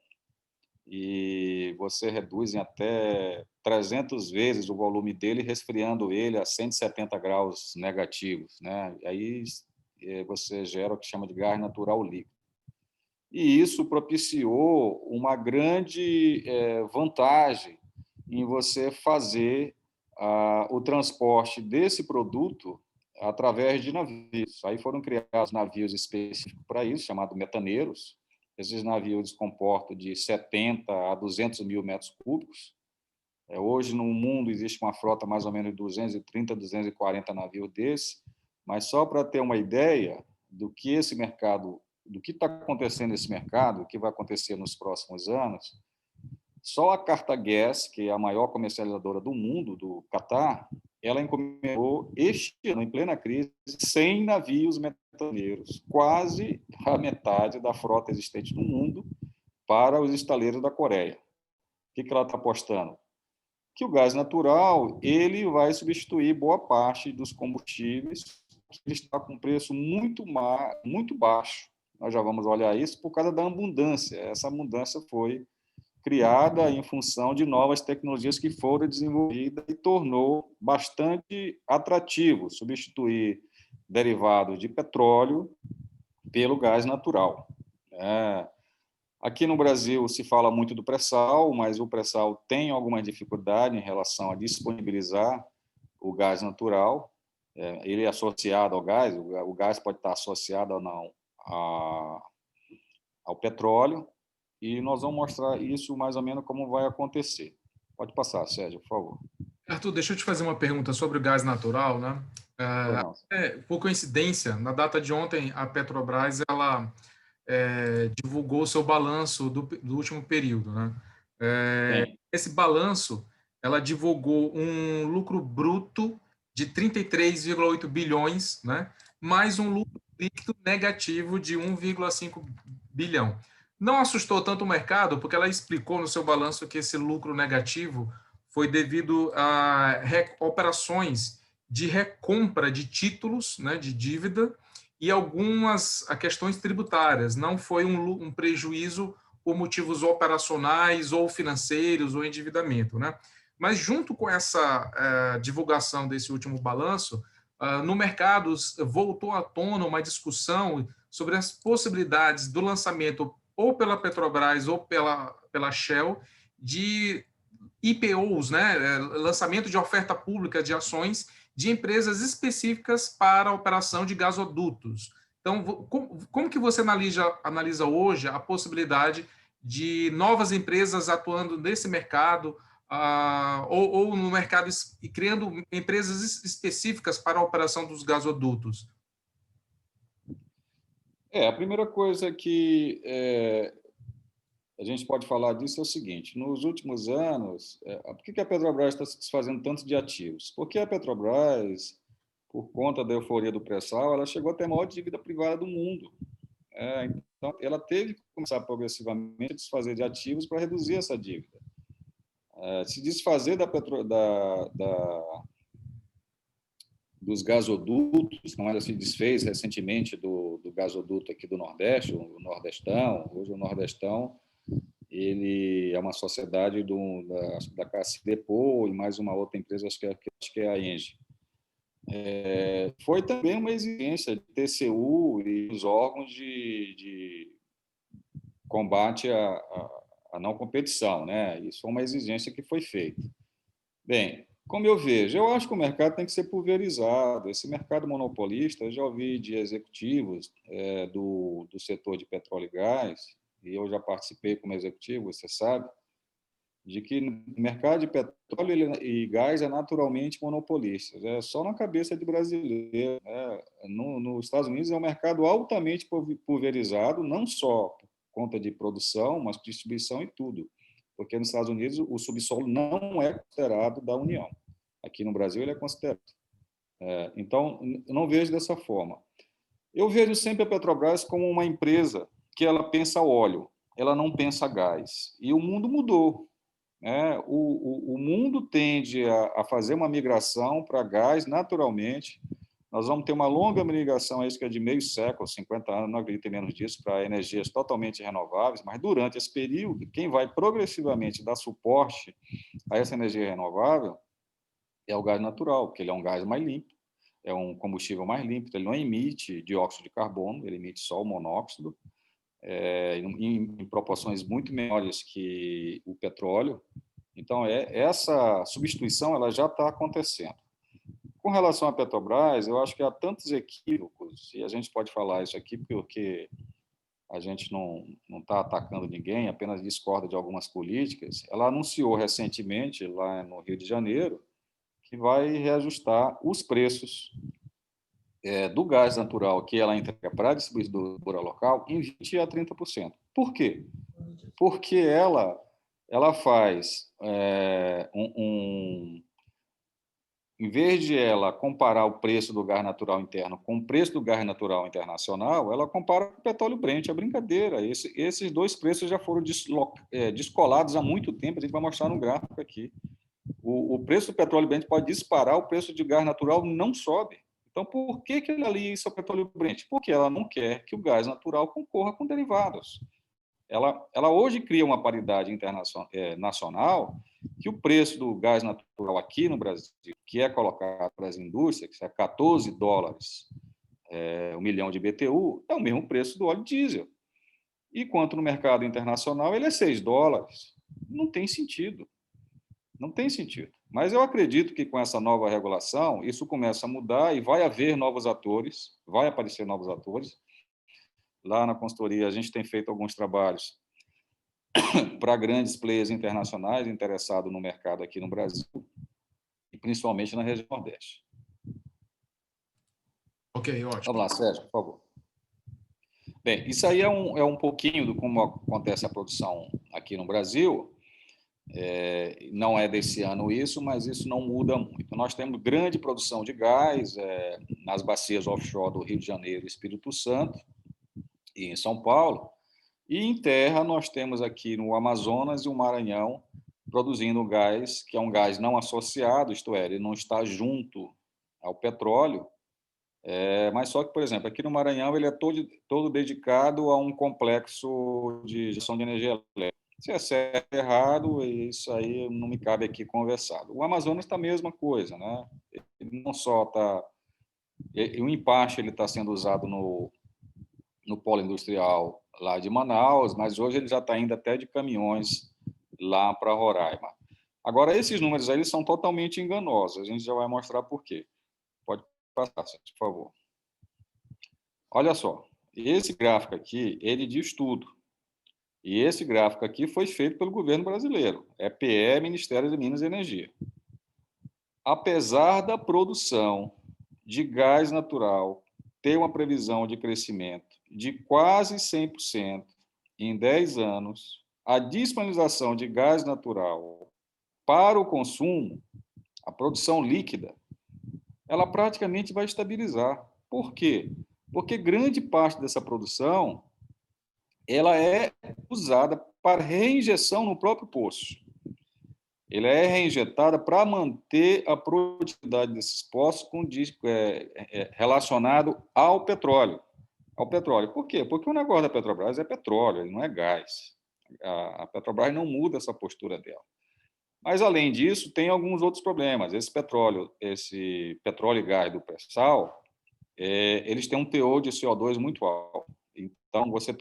e você reduz em até 300 vezes o volume dele, resfriando ele a 170 graus negativos, né? E aí você gera o que chama de gás natural líquido. E isso propiciou uma grande vantagem em você fazer o transporte desse produto através de navios. Aí foram criados navios específicos para isso, chamados metaneiros. Esses navios comportam de 70 a 200 mil metros cúbicos. Hoje, no mundo, existe uma frota mais ou menos de 230, 240 navios desses, mas só para ter uma ideia do que esse mercado, do que está acontecendo nesse mercado, o que vai acontecer nos próximos anos, só a Cartagas, que é a maior comercializadora do mundo, do Catar, ela encomendou este ano, em plena crise, 100 navios metaneiros, quase a metade da frota existente no mundo, para os estaleiros da Coreia. O que ela está apostando? Que o gás natural ele vai substituir boa parte dos combustíveis, que está com preço muito baixo. Nós já vamos olhar isso por causa da abundância. Essa abundância foi criada em função de novas tecnologias que foram desenvolvidas e tornou bastante atrativo substituir derivados de petróleo pelo gás natural. Aqui no Brasil se fala muito do pré-sal, mas o pré-sal tem alguma dificuldade em relação a disponibilizar o gás natural. Ele é associado ao gás, o gás pode estar associado ou não ao petróleo, e nós vamos mostrar isso mais ou menos como vai acontecer. Pode passar, Sérgio, por favor. Arthur, deixa eu te fazer uma pergunta sobre o gás natural, né? Por coincidência, na data de ontem, a Petrobras ela divulgou o seu balanço do último período, né? Esse balanço, ela divulgou um lucro bruto de 33,8 bilhões, né? Mais um lucro líquido negativo de 1,5 bilhão. Não assustou tanto o mercado, porque ela explicou no seu balanço que esse lucro negativo foi devido a operações de recompra de títulos, né, de dívida, e algumas questões tributárias. Não foi um prejuízo por motivos operacionais ou financeiros ou endividamento, né? Mas junto com essa divulgação desse último balanço, no mercado voltou à tona uma discussão sobre as possibilidades do lançamento ou pela Petrobras ou pela Shell de IPOs, né? Lançamento de oferta pública de ações de empresas específicas para a operação de gasodutos. Então, como que você analisa hoje a possibilidade de novas empresas atuando nesse mercado, ou no mercado e criando empresas específicas para a operação dos gasodutos? A primeira coisa que a gente pode falar disso é o seguinte: nos últimos anos, por que a Petrobras está se desfazendo tanto de ativos? Porque a Petrobras, por conta da euforia do pré-sal, ela chegou a ter a maior dívida privada do mundo. Então, ela teve que começar progressivamente a desfazer de ativos para reduzir essa dívida. Se desfazer dos gasodutos, como ela se desfez recentemente do gasoduto aqui do Nordeste, o Nordestão. Hoje o Nordestão ele é uma sociedade da Casse Depot e mais uma outra empresa, acho que é a Engie. Foi também uma exigência de TCU e os órgãos de combate à não competição, né? Isso é uma exigência que foi feita. Bem, como eu vejo, eu acho que o mercado tem que ser pulverizado. Esse mercado monopolista, eu já ouvi de executivos do setor de petróleo e gás, e eu já participei como executivo, você sabe, de que o mercado de petróleo e gás é naturalmente monopolista. É só na cabeça de brasileiro. Nos Estados Unidos é um mercado altamente pulverizado, não só por conta de produção, mas distribuição e tudo. Porque nos Estados Unidos o subsolo não é considerado da União. Aqui no Brasil, ele é considerado. Então, eu não vejo dessa forma. Eu vejo sempre a Petrobras como uma empresa que ela pensa óleo, ela não pensa gás. E o mundo mudou. O mundo tende a fazer uma migração para gás naturalmente. Nós vamos ter uma longa migração, isso que é de meio século, 50 anos, não acredito em menos disso, para energias totalmente renováveis, mas durante esse período, quem vai progressivamente dar suporte a essa energia renovável é o gás natural, porque ele é um gás mais limpo, é um combustível mais limpo, ele não emite dióxido de carbono, ele emite só o monóxido, em proporções muito menores que o petróleo. Então, essa substituição ela já está acontecendo. Com relação à Petrobras, eu acho que há tantos equívocos, e a gente pode falar isso aqui porque a gente não está atacando ninguém, apenas discorda de algumas políticas. Ela anunciou recentemente, lá no Rio de Janeiro, que vai reajustar os preços do gás natural que ela entrega para a distribuidora local em 20% a 30%. Por quê? Porque ela faz em vez de ela comparar o preço do gás natural interno com o preço do gás natural internacional, ela compara com o petróleo Brent. É brincadeira. Esses dois preços já foram descolados há muito tempo. A gente vai mostrar no gráfico aqui. O preço do petróleo Brent pode disparar, o preço de gás natural não sobe. Então, por que ela alia isso ao petróleo Brent? Porque ela não quer que o gás natural concorra com derivados. Ela hoje cria uma paridade nacional que o preço do gás natural aqui no Brasil, que é colocado para as indústrias, que é $14 o milhão de BTU, é o mesmo preço do óleo diesel. Enquanto no mercado internacional ele é $6. Não tem sentido. Não tem sentido. Mas eu acredito que com essa nova regulação, isso começa a mudar e vai haver novos atores, vai aparecer novos atores. Lá na consultoria, a gente tem feito alguns trabalhos para grandes players internacionais interessados no mercado aqui no Brasil, e principalmente na região Nordeste. Ok, ótimo. Vamos lá, Sérgio, por favor. Bem, isso aí é um pouquinho de como acontece a produção aqui no Brasil. Não é desse ano isso, mas isso não muda muito. Nós temos grande produção de gás nas bacias offshore do Rio de Janeiro e Espírito Santo, e em São Paulo, e em terra nós temos aqui no Amazonas e o Maranhão produzindo gás, que é um gás não associado, isto é, ele não está junto ao petróleo, mas só que, por exemplo, aqui no Maranhão ele é todo dedicado a um complexo de geração de energia elétrica. Se é certo ou errado, isso aí não me cabe aqui conversar. O Amazonas está a mesma coisa, né? Ele não só está... O Impache está sendo usado no polo industrial lá de Manaus, mas hoje ele já está indo até de caminhões lá para Roraima. Agora, esses números aí são totalmente enganosos, a gente já vai mostrar por quê. Pode passar, por favor. Olha só, esse gráfico aqui, ele diz tudo. E esse gráfico aqui foi feito pelo governo brasileiro, PE, Ministério de Minas e Energia. Apesar da produção de gás natural ter uma previsão de crescimento de quase 100% em 10 anos, a disponibilização de gás natural para o consumo, a produção líquida, ela praticamente vai estabilizar. Por quê? Porque grande parte dessa produção ela é usada para reinjeção no próprio poço. Ela é reinjetada para manter a produtividade desses poços relacionado ao petróleo. Por quê? Porque o negócio da Petrobras é petróleo, ele não é gás. A Petrobras não muda essa postura dela. Mas, além disso, tem alguns outros problemas. Esse petróleo e gás do pré-sal, eles têm um teor de CO2 muito alto. Então, você...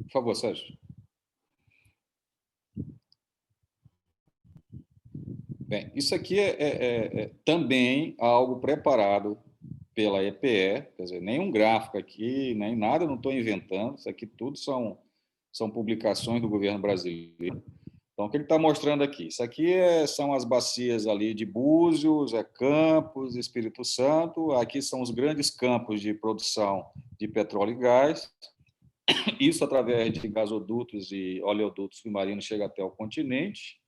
Por favor, Sérgio. Bem, isso aqui é também algo preparado pela EPE, quer dizer, nenhum gráfico aqui, nem nada, não estou inventando, isso aqui tudo são publicações do governo brasileiro. Então, o que ele está mostrando aqui? Isso aqui são as bacias ali de Búzios, Campos, Espírito Santo. Aqui são os grandes campos de produção de petróleo e gás. Isso através de gasodutos e oleodutos submarinos chega até o continente.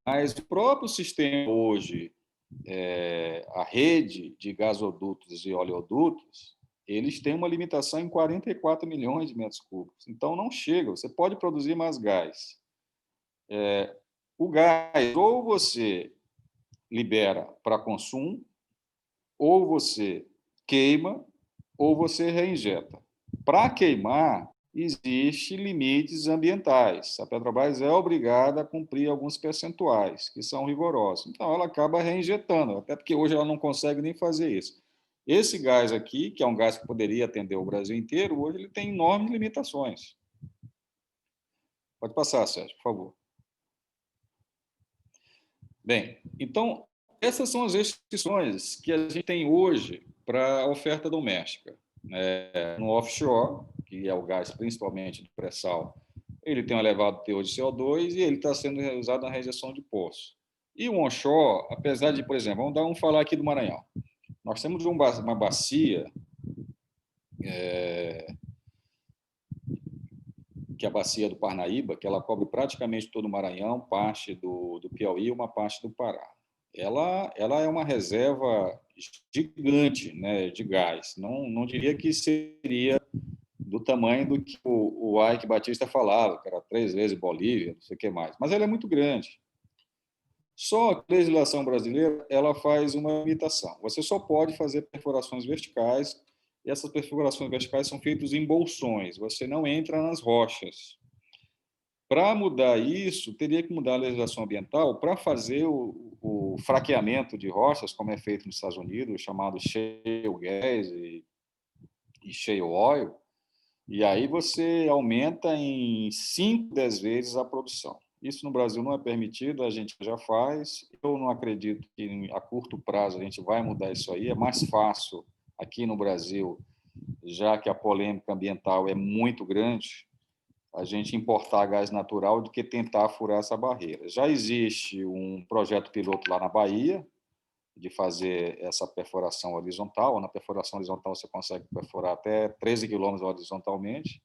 Mas o próprio sistema hoje, a rede de gasodutos e oleodutos, eles têm uma limitação em 44 milhões de metros cúbicos. Então, não chega. Você pode produzir mais gás. O gás, ou você libera para consumo, ou você queima, ou você reinjeta. Para queimar, existem limites ambientais. A Petrobras é obrigada a cumprir alguns percentuais, que são rigorosos. Então, ela acaba reinjetando, até porque hoje ela não consegue nem fazer isso. Esse gás aqui, que é um gás que poderia atender o Brasil inteiro, hoje ele tem enormes limitações. Pode passar, Sérgio, por favor. Bem, então, essas são as restrições que a gente tem hoje para a oferta doméstica. No offshore, que é o gás principalmente de pré-sal, ele tem um elevado teor de CO2 e ele está sendo usado na rejeição de poço. E o onshore, apesar de, por exemplo, vamos falar aqui do Maranhão. Nós temos uma bacia, que é a bacia do Parnaíba, que ela cobre praticamente todo o Maranhão, parte do Piauí e uma parte do Pará. Ela é uma reserva gigante, né, de gás. Não diria que seria do tamanho do que o Ike Batista falava, que era 3 vezes Bolívia, não sei o que mais. Mas ela é muito grande. Só que a legislação brasileira ela faz uma limitação. Você só pode fazer perfurações verticais, e essas perfurações verticais são feitas em bolsões. Você não entra nas rochas. Para mudar isso, teria que mudar a legislação ambiental para fazer o fraqueamento de rochas, como é feito nos Estados Unidos, chamado shale gas e shale oil, e aí você aumenta em 5, 10 vezes a produção. Isso no Brasil não é permitido, a gente já faz. Eu não acredito que a curto prazo a gente vai mudar isso aí. É mais fácil aqui no Brasil, já que a polêmica ambiental é muito grande, a gente importar gás natural do que tentar furar essa barreira. Já existe um projeto piloto lá na Bahia de fazer essa perfuração horizontal. Na perfuração horizontal você consegue perfurar até 13 quilômetros horizontalmente.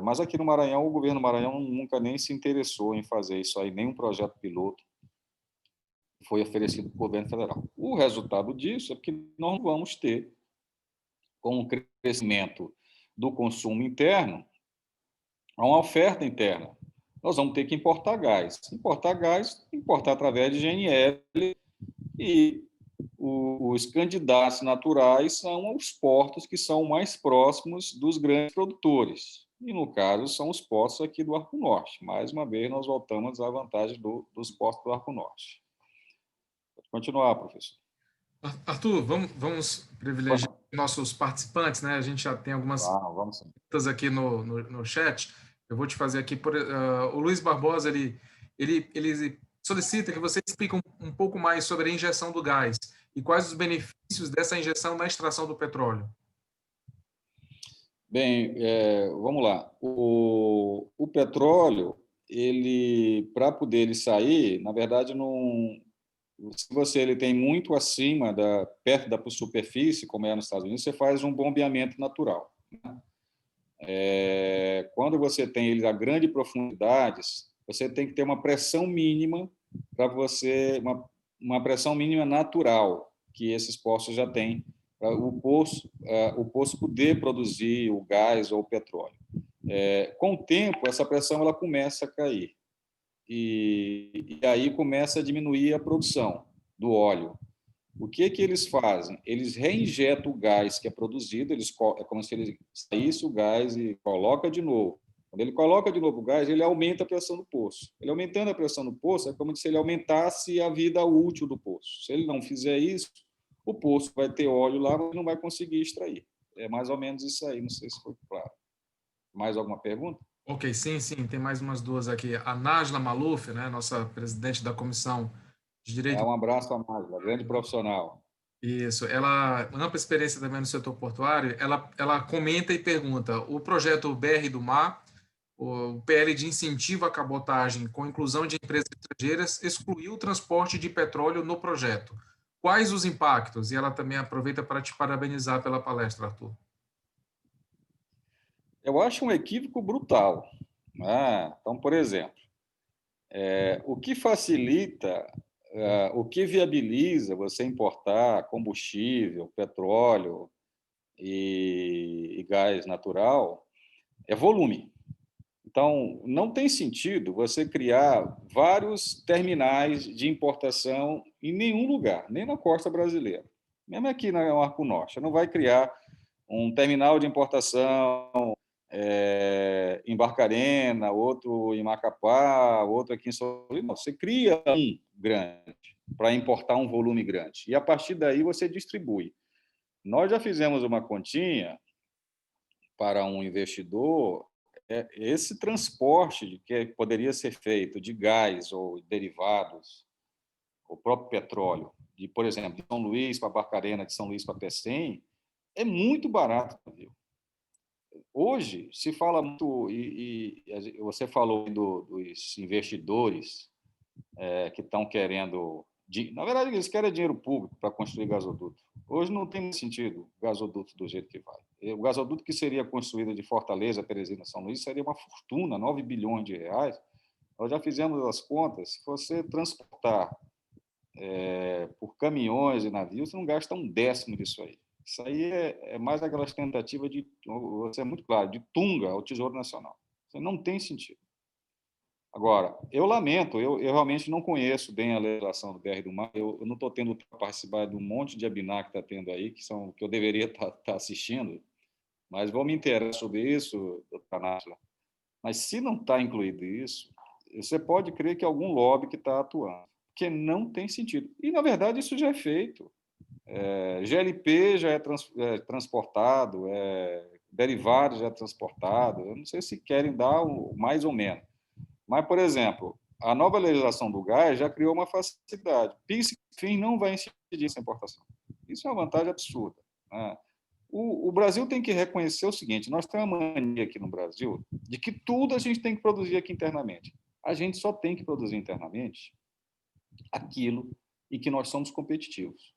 Mas aqui no Maranhão, o governo do Maranhão nunca nem se interessou em fazer isso aí, nenhum projeto piloto foi oferecido para o governo federal. O resultado disso é que nós vamos ter, com o crescimento do consumo interno, uma oferta interna. Nós vamos ter que importar gás. Importar através de GNL, e os candidatos naturais são os portos que são mais próximos dos grandes produtores. E, no caso, são os portos aqui do Arco Norte. Mais uma vez, nós voltamos à vantagem dos portos do Arco Norte. Pode continuar, professor. Arthur, vamos privilegiar nossos participantes, né? A gente já tem algumas perguntas aqui no chat. Eu vou te fazer aqui. O Luiz Barbosa, ele solicita que você explique um pouco mais sobre a injeção do gás e quais os benefícios dessa injeção na extração do petróleo. Bem, vamos lá. O petróleo, para poder ele sair, na verdade, se ele tem muito acima, perto da superfície, como é nos Estados Unidos, você faz um bombeamento natural. Quando você tem ele a grandes profundidades, você tem que ter uma pressão mínima para uma pressão mínima natural, que esses poços já têm, para o poço poder produzir o gás ou o petróleo. Com o tempo, essa pressão ela começa a cair. E aí começa a diminuir a produção do óleo. O que eles fazem? Eles reinjetam o gás que é produzido, é como se ele saísse o gás e coloca de novo. Quando ele coloca de novo o gás, ele aumenta a pressão do poço. Ele aumentando a pressão do poço, é como se ele aumentasse a vida útil do poço. Se ele não fizer isso, o poço vai ter óleo lá, mas não vai conseguir extrair. É mais ou menos isso aí, não sei se foi claro. Mais alguma pergunta? Ok, sim. Tem mais umas duas aqui. A Najla Maluf, né, nossa presidente da Comissão de Direito... Um abraço a Najla, grande profissional. Isso, ela, ampla experiência também no setor portuário, ela comenta e pergunta, o projeto BR do Mar o PL de incentivo à cabotagem com inclusão de empresas estrangeiras excluiu o transporte de petróleo no projeto. Quais os impactos? E ela também aproveita para te parabenizar pela palestra, Arthur. Eu acho um equívoco brutal. Então, por exemplo, o que facilita, o que viabiliza você importar combustível, petróleo e gás natural é volume. Então, não tem sentido você criar vários terminais de importação em nenhum lugar, nem na costa brasileira. Mesmo aqui no Arco Norte. Você não vai criar um terminal de importação em Barcarena, outro em Macapá, outro aqui em São Luís. Não, você cria um grande para importar um volume grande. E, a partir daí, você distribui. Nós já fizemos uma continha para um investidor. Esse transporte que poderia ser feito de gás ou derivados, o próprio petróleo, por exemplo, de São Luís para Barcarena, de São Luís para Pecém, é muito barato. Hoje se fala muito, e você falou dos investidores que estão querendo... Na verdade, eles querem dinheiro público para construir gasoduto. Hoje não tem sentido gasoduto do jeito que vai. O gasoduto que seria construído de Fortaleza, Teresina, São Luís, seria uma fortuna, 9 bilhões de reais. Nós já fizemos as contas. Se você transportar por caminhões e navios, você não gasta um décimo disso aí. Isso aí é mais aquelas tentativas de, você é muito claro, de tunga ao Tesouro Nacional. Isso não tem sentido. Agora, eu lamento, eu realmente não conheço bem a legislação do BR do Mar, eu não estou tendo para participar de um monte de webinar que está tendo aí, que eu deveria estar assistindo, mas vou me inteirar sobre isso, doutora Nájila. Mas se não está incluído isso, você pode crer que é algum lobby que está atuando, porque não tem sentido. E, na verdade, isso já é feito. GLP já é transportado, derivado já é transportado, eu não sei se querem dar mais ou menos. Mas, por exemplo, a nova legislação do gás já criou uma facilidade. PIS e COFINS não vai incidir nessa importação. Isso é uma vantagem absurda. Né? O Brasil tem que reconhecer o seguinte: nós temos uma mania aqui no Brasil de que tudo a gente tem que produzir aqui internamente. A gente só tem que produzir internamente aquilo em que nós somos competitivos.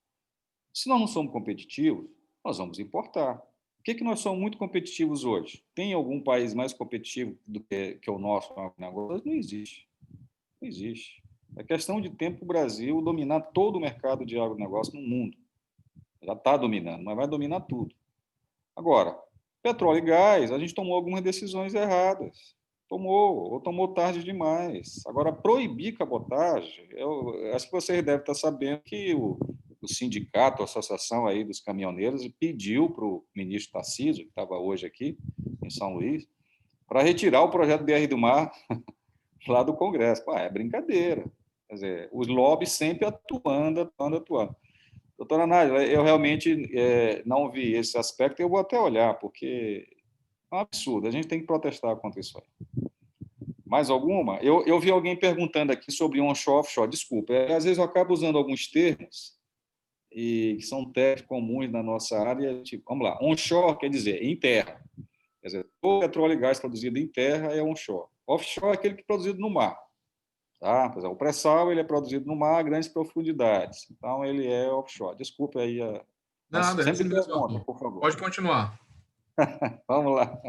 Se nós não somos competitivos, nós vamos importar. O que nós somos muito competitivos hoje? Tem algum país mais competitivo do que o nosso negócio? Não existe. Não existe. É questão de tempo o Brasil dominar todo o mercado de agronegócio no mundo. Já está dominando, mas vai dominar tudo. Agora, petróleo e gás, a gente tomou algumas decisões erradas. Tomou tarde demais. Agora, proibir cabotagem, eu acho que vocês devem estar sabendo que o sindicato, a associação aí dos caminhoneiros, pediu para o ministro Tarcísio, que estava hoje aqui em São Luís, para retirar o projeto BR do Mar lá do Congresso. É brincadeira. Quer dizer, os lobbies sempre atuando. Doutora Nájila, eu realmente não vi esse aspecto, eu vou até olhar, porque é um absurdo, a gente tem que protestar contra isso aí. Mais alguma? Eu vi alguém perguntando aqui sobre onshore, offshore. Desculpa, às vezes eu acabo usando alguns termos que são termos comuns na nossa área. Tipo, vamos lá, onshore quer dizer em terra. Quer dizer, todo petróleo e gás produzido em terra é onshore. Offshore é aquele que é produzido no mar. Tá? Por exemplo, o pré-sal ele é produzido no mar a grandes profundidades. Então, ele é offshore. Desculpe aí. Mas Nada, é sempre assim mesmo, pergunta, Arthur. por favor. Pode continuar. Vamos lá.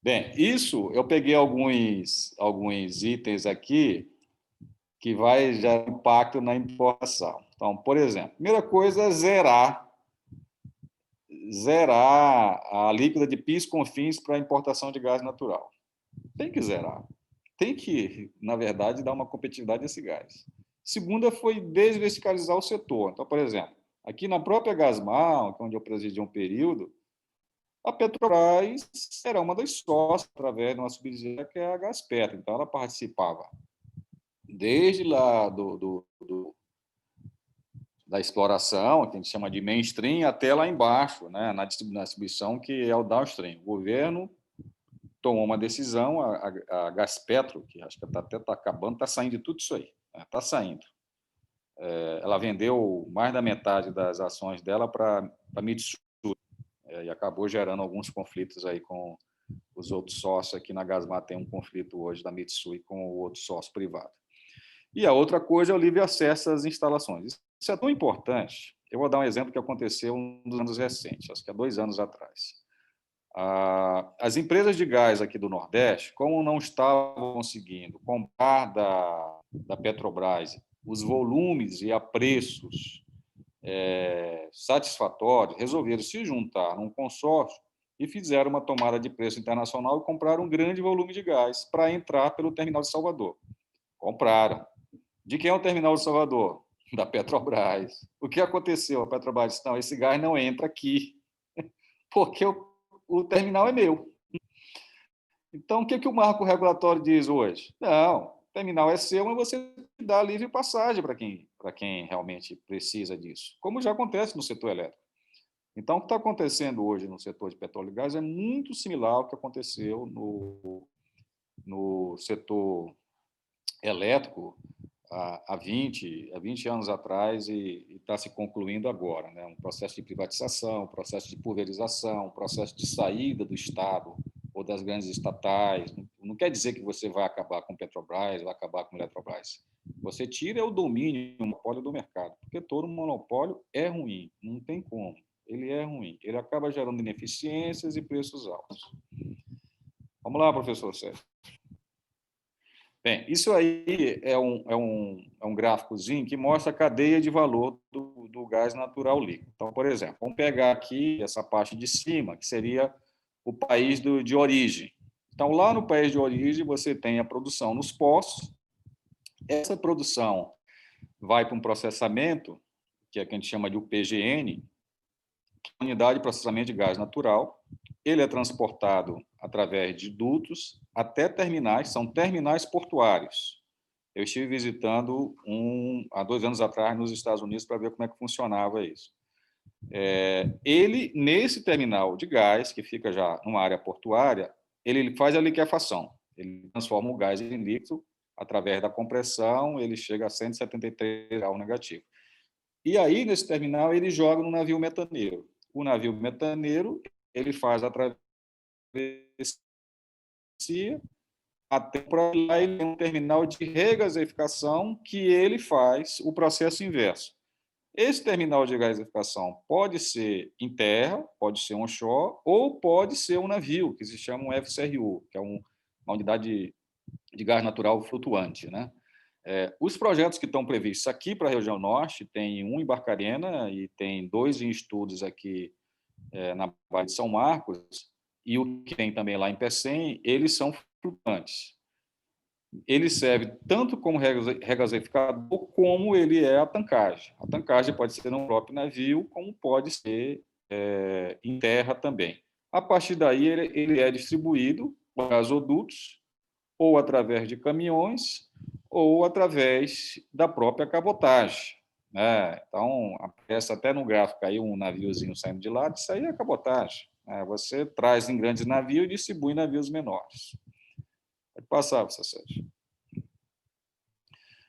Bem, isso eu peguei alguns itens aqui que vai gerar impacto na importação. Então, por exemplo, primeira coisa é zerar a alíquota de PIS e COFINS para a importação de gás natural. Tem que zerar. Tem que, na verdade, dar uma competitividade nesse gás. Segunda foi desverticalizar o setor. Então, por exemplo, aqui na própria Gasmal, onde eu presidi um período, a Petrobras era uma das sócias através de uma subsidiária que é a Gaspetro. Então, ela participava desde lá da exploração, que a gente chama de mainstream, até lá embaixo, né, na distribuição, que é o downstream. O governo tomou uma decisão, a Gaspetro, que acho que até está acabando, está saindo de tudo isso aí. Está saindo. Ela vendeu mais da metade das ações dela para a Mitsui. e acabou gerando alguns conflitos aí com os outros sócios. Aqui na Gasmar tem um conflito hoje da Mitsui com o outro sócio privado. E a outra coisa é o livre acesso às instalações. Isso é tão importante. Eu vou dar um exemplo que aconteceu nos anos recentes, acho que há 2 anos atrás. As empresas de gás aqui do Nordeste, como não estavam conseguindo comprar da Petrobras os volumes e a preços satisfatórios, resolveram se juntar num consórcio e fizeram uma tomada de preço internacional e compraram um grande volume de gás para entrar pelo terminal de Salvador. Compraram. De quem é o terminal de Salvador? Da Petrobras. O que aconteceu? A Petrobras disse, não, esse gás não entra aqui, porque o terminal é meu. Então, o que o marco regulatório diz hoje? Não, o terminal é seu, mas você dá livre passagem para quem realmente precisa disso, como já acontece no setor elétrico. Então, o que está acontecendo hoje no setor de petróleo e gás é muito similar ao que aconteceu no setor elétrico há 20 anos atrás e está se concluindo agora, né? Um processo de privatização, um processo de pulverização, um processo de saída do Estado ou das grandes estatais. Não quer dizer que você vai acabar com Petrobras, vai acabar com Eletrobras. Você tira o domínio, o monopólio do mercado, porque todo monopólio é ruim, não tem como. Ele é ruim, ele acaba gerando ineficiências e preços altos. Vamos lá, professor Sérgio. Bem, isso aí é um gráficozinho que mostra a cadeia de valor do gás natural líquido. Então, por exemplo, vamos pegar aqui essa parte de cima, que seria o país de origem. Então, lá no país de origem, você tem a produção nos poços. Essa produção vai para um processamento, que é o que a gente chama de UPGN, que é a unidade de processamento de gás natural. Ele é transportado através de dutos até terminais, são terminais portuários. Eu estive visitando há 2 anos atrás nos Estados Unidos para ver como é que funcionava isso. Ele, nesse terminal de gás, que fica já numa área portuária, ele faz a liquefação. Ele transforma o gás em líquido através da compressão, ele chega a 173 graus negativo. E aí, nesse terminal, ele joga no navio metaneiro. O navio metaneiro, ele faz a travessia até para lá ele tem um terminal de regasificação que ele faz o processo inverso. Esse terminal de regasificação pode ser em terra, pode ser onshore, ou pode ser um navio, que se chama um FCRU, que é uma unidade de gás natural flutuante, né? Os projetos que estão previstos aqui para a região norte, tem um em Barcarena e tem 2 em estudos aqui na Baía de São Marcos, e o que tem também lá em Pecém, eles são flutuantes. Ele serve tanto como regasificador, como ele é a tancagem. A tancagem pode ser no próprio navio, como pode ser em terra também. A partir daí, ele é distribuído por gasodutos, ou através de caminhões, ou através da própria cabotagem, né? Então, aparece até no gráfico aí um naviozinho saindo de lá, isso aí é cabotagem, né? Você traz em grandes navios e distribui em navios menores. Pode passar, professor Sérgio.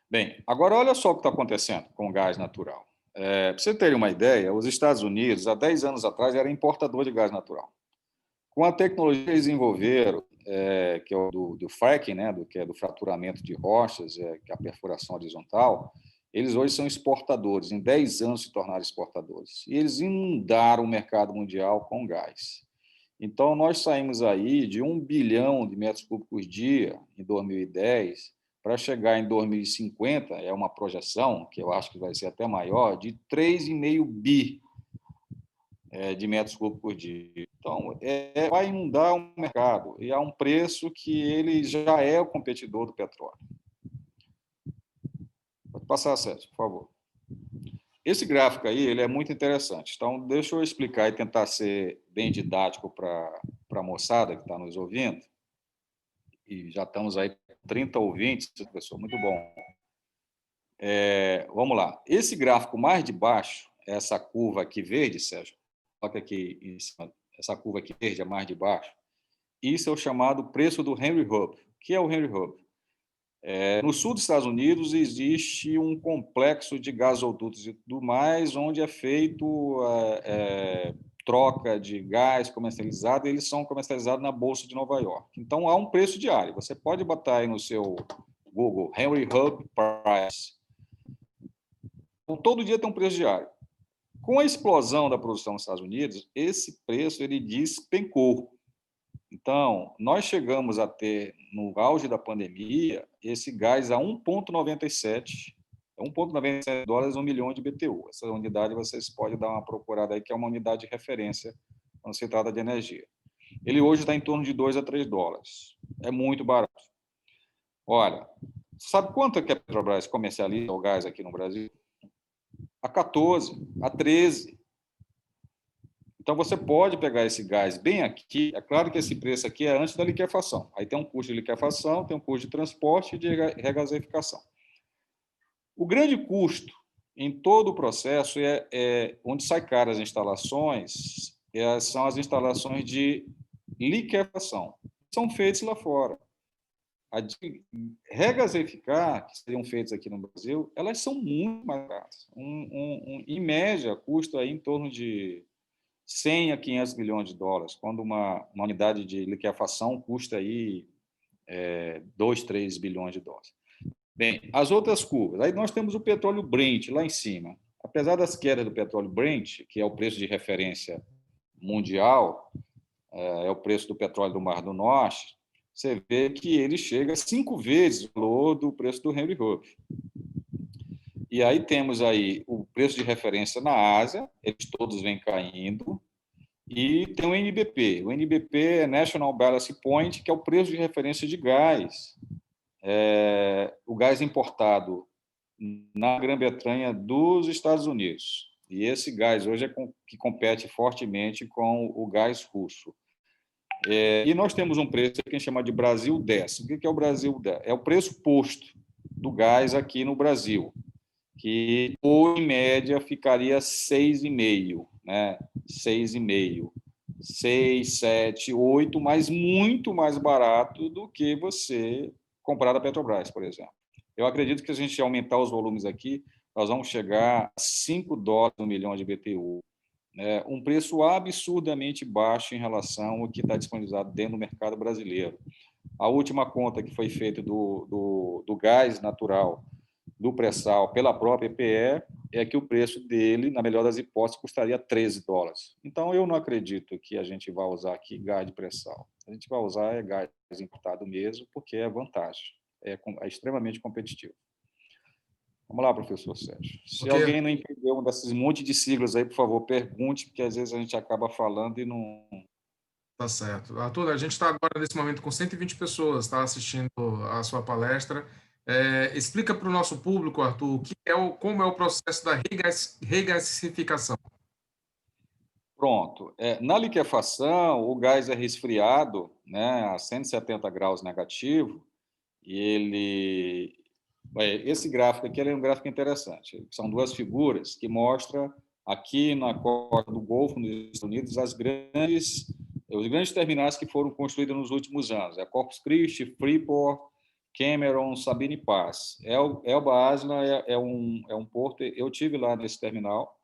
Bem, agora olha só o que está acontecendo com o gás natural. Para você ter uma ideia, os Estados Unidos, há 10 anos atrás, era importador de gás natural. Com a tecnologia que eles desenvolveram, que é o do fracking, né, que é do fraturamento de rochas, que é a perfuração horizontal, eles hoje são exportadores, em 10 anos se tornaram exportadores. E eles inundaram o mercado mundial com gás. Então, nós saímos aí de 1 bilhão de metros cúbicos dia em 2010, para chegar em 2050, é uma projeção, que eu acho que vai ser até maior, de 3,5 bi de metros cúbicos por dia. Então, vai inundar o mercado, e a um preço que ele já é o competidor do petróleo. Pode passar, Sérgio, por favor. Esse gráfico aí, ele é muito interessante. Então, deixa eu explicar e tentar ser bem didático para a moçada que está nos ouvindo. E já estamos aí com 30 ouvintes, pessoal, muito bom. Vamos lá. Esse gráfico mais de baixo, essa curva aqui verde, Sérgio, coloca aqui em cima, essa curva aqui verde, a mais de baixo, isso é o chamado preço do Henry Hub. O que é o Henry Hub? No sul dos Estados Unidos existe um complexo de gasodutos e tudo mais, onde é feito troca de gás comercializado, eles são comercializados na Bolsa de Nova York. Então, há um preço diário. Você pode botar aí no seu Google, Henry Hub Price. Então, todo dia tem um preço diário. Com a explosão da produção nos Estados Unidos, esse preço ele despencou. Então, nós chegamos a ter, no auge da pandemia, esse gás a 1,97 $1,97 1 milhão de BTU. Essa unidade vocês podem dar uma procurada aí, que é uma unidade de referência quando se trata de energia. Ele hoje está em torno de $2 a $3. É muito barato. Olha, sabe quanto é que a Petrobras comercializa o gás aqui no Brasil? A 14, a 13. Então, você pode pegar esse gás bem aqui. É claro que esse preço aqui é antes da liquefação. Aí tem um custo de liquefação, tem um custo de transporte e de regasificação. O grande custo em todo o processo onde sai caro as instalações, são as instalações de liquefação. São feitas lá fora. A de regasificar, que seriam feitas aqui no Brasil, elas são muito mais baratas. Em média, custa aí em torno de 100 a 500 milhões de dólares, quando uma unidade de liquefação custa aí 2, 3 bilhões de dólares. Bem, as outras curvas. Aí nós temos o petróleo Brent lá em cima. Apesar das quedas do petróleo Brent, que é o preço de referência mundial, é o preço do petróleo do Mar do Norte, você vê que ele chega a 5 vezes o valor do preço do Henry Hub. E aí temos aí o preço de referência na Ásia, eles todos vêm caindo, e tem o NBP. O NBP é National Balance Point, que é o preço de referência de gás. O gás importado na Grã-Bretanha dos Estados Unidos. E esse gás hoje que compete fortemente com o gás russo. E nós temos um preço que a gente chama de Brasil 10. O que é o Brasil 10? É o preço posto do gás aqui no Brasil, que, em média, ficaria 6,5, né? 6,5, 6, 7, 8, mas muito mais barato do que você comprar da Petrobras, por exemplo. Eu acredito que, se a gente aumentar os volumes aqui, nós vamos chegar a $5 um milhão de BTU. Um preço absurdamente baixo em relação ao que está disponibilizado dentro do mercado brasileiro. A última conta que foi feita do gás natural, do pré-sal, pela própria EPE, é que o preço dele, na melhor das hipóteses, custaria $13. Então, eu não acredito que a gente vá usar aqui gás de pré-sal. A gente vai usar gás importado mesmo, porque é vantagem, é extremamente competitivo. Vamos lá, professor Sérgio. Se alguém não entendeu um desses monte de siglas aí, por favor, pergunte, porque às vezes a gente acaba falando e não... Tá certo. Arthur, a gente está agora, nesse momento, com 120 pessoas assistindo a sua palestra. Explica para o nosso público, Arthur, como é o processo da regasificação. Pronto. Na liquefação, o gás é resfriado, né, a 170 graus negativo, e esse gráfico aqui é um gráfico interessante. São duas figuras que mostram aqui na costa do Golfo, nos Estados Unidos, os grandes terminais que foram construídos nos últimos anos. Corpus Christi, Freeport, Cameron, Sabine Pass. Elba Island é um porto. Eu tive lá nesse terminal.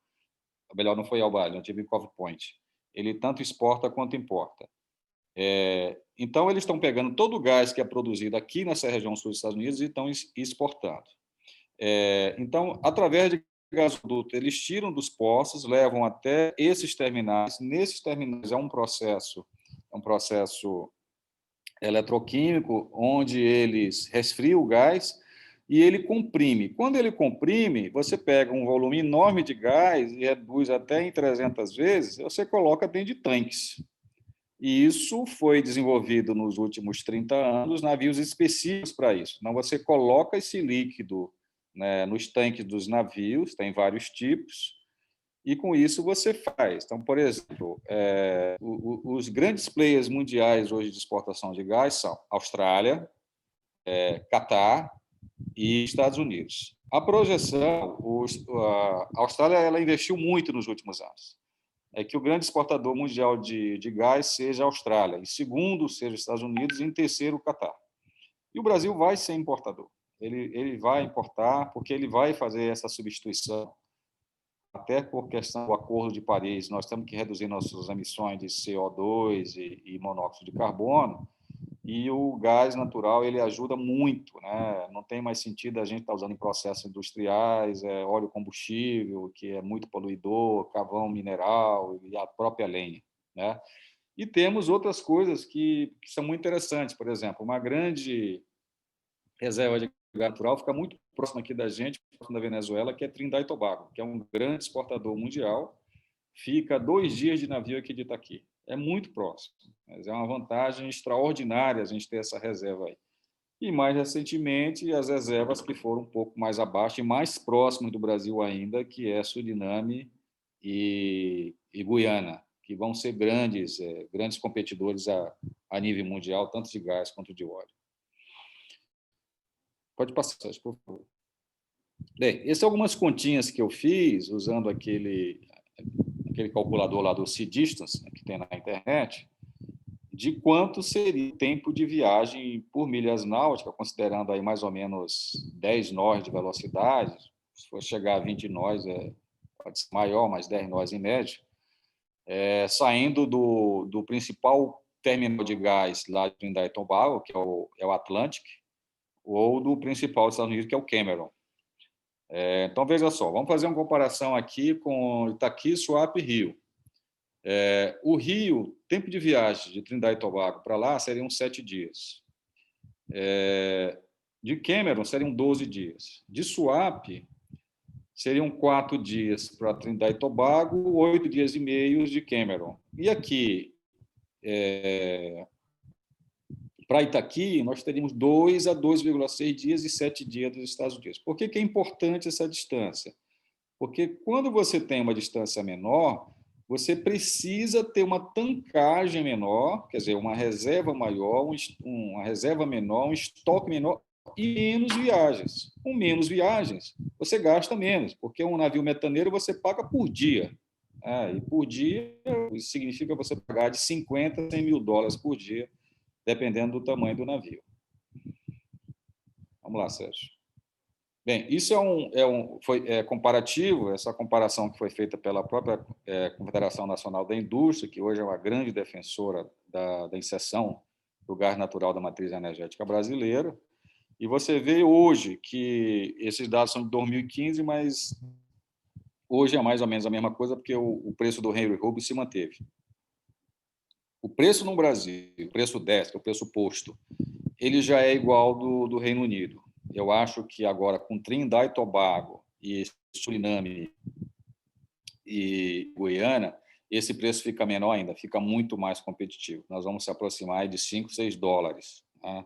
Melhor, não foi Elba Island, eu tive em Cove Point. Ele tanto exporta quanto importa. Então, eles estão pegando todo o gás que é produzido aqui nessa região sul dos Estados Unidos e estão exportando. Então, através de gasoduto, eles tiram dos poços, levam até esses terminais. Nesses terminais é um processo eletroquímico, onde eles resfriam o gás e ele comprime. Quando ele comprime, você pega um volume enorme de gás e reduz até em 300 vezes, você coloca dentro de tanques. E isso foi desenvolvido nos últimos 30 anos, navios específicos para isso. Então, você coloca esse líquido, né, nos tanques dos navios, tem vários tipos, e com isso você faz. Então, por exemplo, os grandes players mundiais hoje de exportação de gás são Austrália, Catar e Estados Unidos. A projeção, a Austrália ela investiu muito nos últimos anos. É que o grande exportador mundial de gás seja a Austrália, em segundo seja os Estados Unidos e em terceiro o Catar. E o Brasil vai ser importador. Ele vai importar porque ele vai fazer essa substituição até por questão do Acordo de Paris, nós temos que reduzir nossas emissões de CO2 e monóxido de carbono, e o gás natural ele ajuda muito, né? Não tem mais sentido a gente estar usando em processos industriais, óleo combustível, que é muito poluidor, carvão mineral e a própria lenha, né? E temos outras coisas que são muito interessantes, por exemplo, uma grande reserva de gás natural fica muito próximo aqui da gente, próximo da Venezuela, que é Trindade e Tobago, que é um grande exportador mundial, fica 2 dias de navio aqui de Itaqui. É muito próximo, mas é uma vantagem extraordinária a gente ter essa reserva aí. E, mais recentemente, as reservas que foram um pouco mais abaixo e mais próximas do Brasil ainda, que é Suriname e Guiana, que vão ser grandes competidores a nível mundial, tanto de gás quanto de óleo. Pode passar, por favor. Bem, essas são algumas continhas que eu fiz usando aquele calculador lá do Sea-Distance, que tem na internet, de quanto seria o tempo de viagem por milhas náuticas, considerando aí mais ou menos 10 nós de velocidade, se for chegar a 20 nós, pode ser maior, mas 10 nós em média, saindo do principal terminal de gás lá de Trinidad e Tobago, que é o Atlantic, ou do principal dos Estados Unidos, que é o Cameron. Então, veja só, vamos fazer uma comparação aqui com Itaqui, Suape e Rio. O Rio, tempo de viagem de Trindade e Tobago para lá seriam 7 dias. De Cameron seriam 12 dias. De Suape seriam 4 dias para Trindade e Tobago, 8 dias e meio de Cameron. E aqui, para Itaqui, nós teríamos 2 a 2,6 dias e 7 dias dos Estados Unidos. Por que é importante essa distância? Porque quando você tem uma distância menor, você precisa ter uma tancagem menor, quer dizer, uma reserva maior, uma reserva menor, um estoque menor e menos viagens. Com menos viagens, você gasta menos, porque um navio metaneiro você paga por dia. E por dia, isso significa você pagar de 50 a 100 mil dólares por dia, dependendo do tamanho do navio. Vamos lá, Sérgio. Bem, isso foi comparativo, essa comparação que foi feita pela própria Confederação Nacional da Indústria, que hoje é uma grande defensora da inserção do gás natural da matriz energética brasileira. E você vê hoje que esses dados são de 2015, mas hoje é mais ou menos a mesma coisa, porque o preço do Henry Hub se manteve. O preço no Brasil, o preço 10, que é o preço posto, ele já é igual do Reino Unido. Eu acho que agora, com Trindade e Tobago e Suriname e Guiana, esse preço fica menor ainda, fica muito mais competitivo. Nós vamos se aproximar de 5, 6 dólares. Né?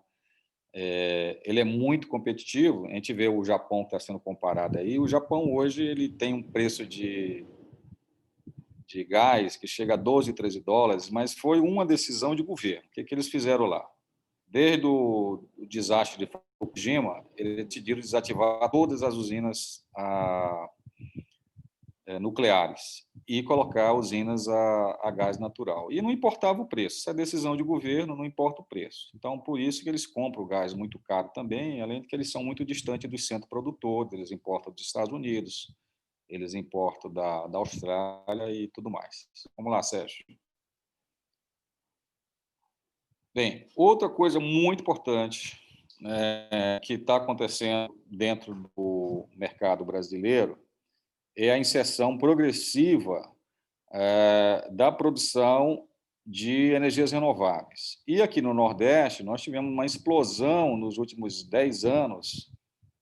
Ele é muito competitivo. A gente vê o Japão que está sendo comparado aí. O Japão hoje ele tem um preço de gás que chega a 12, 13 dólares, mas foi uma decisão de governo. O que eles fizeram lá? Desde o desastre de Fukushima, eles decidiram desativar todas as usinas nucleares e colocar usinas a gás natural. E não importava o preço. Essa é decisão de governo, não importa o preço. Então, por isso que eles compram o gás muito caro também, além de que eles são muito distantes dos centros produtores, eles importam dos Estados Unidos, eles importam da Austrália e tudo mais. Vamos lá, Sérgio. Bem, outra coisa muito importante que está acontecendo dentro do mercado brasileiro é a inserção progressiva da produção de energias renováveis. E aqui no Nordeste, nós tivemos uma explosão nos últimos 10 anos,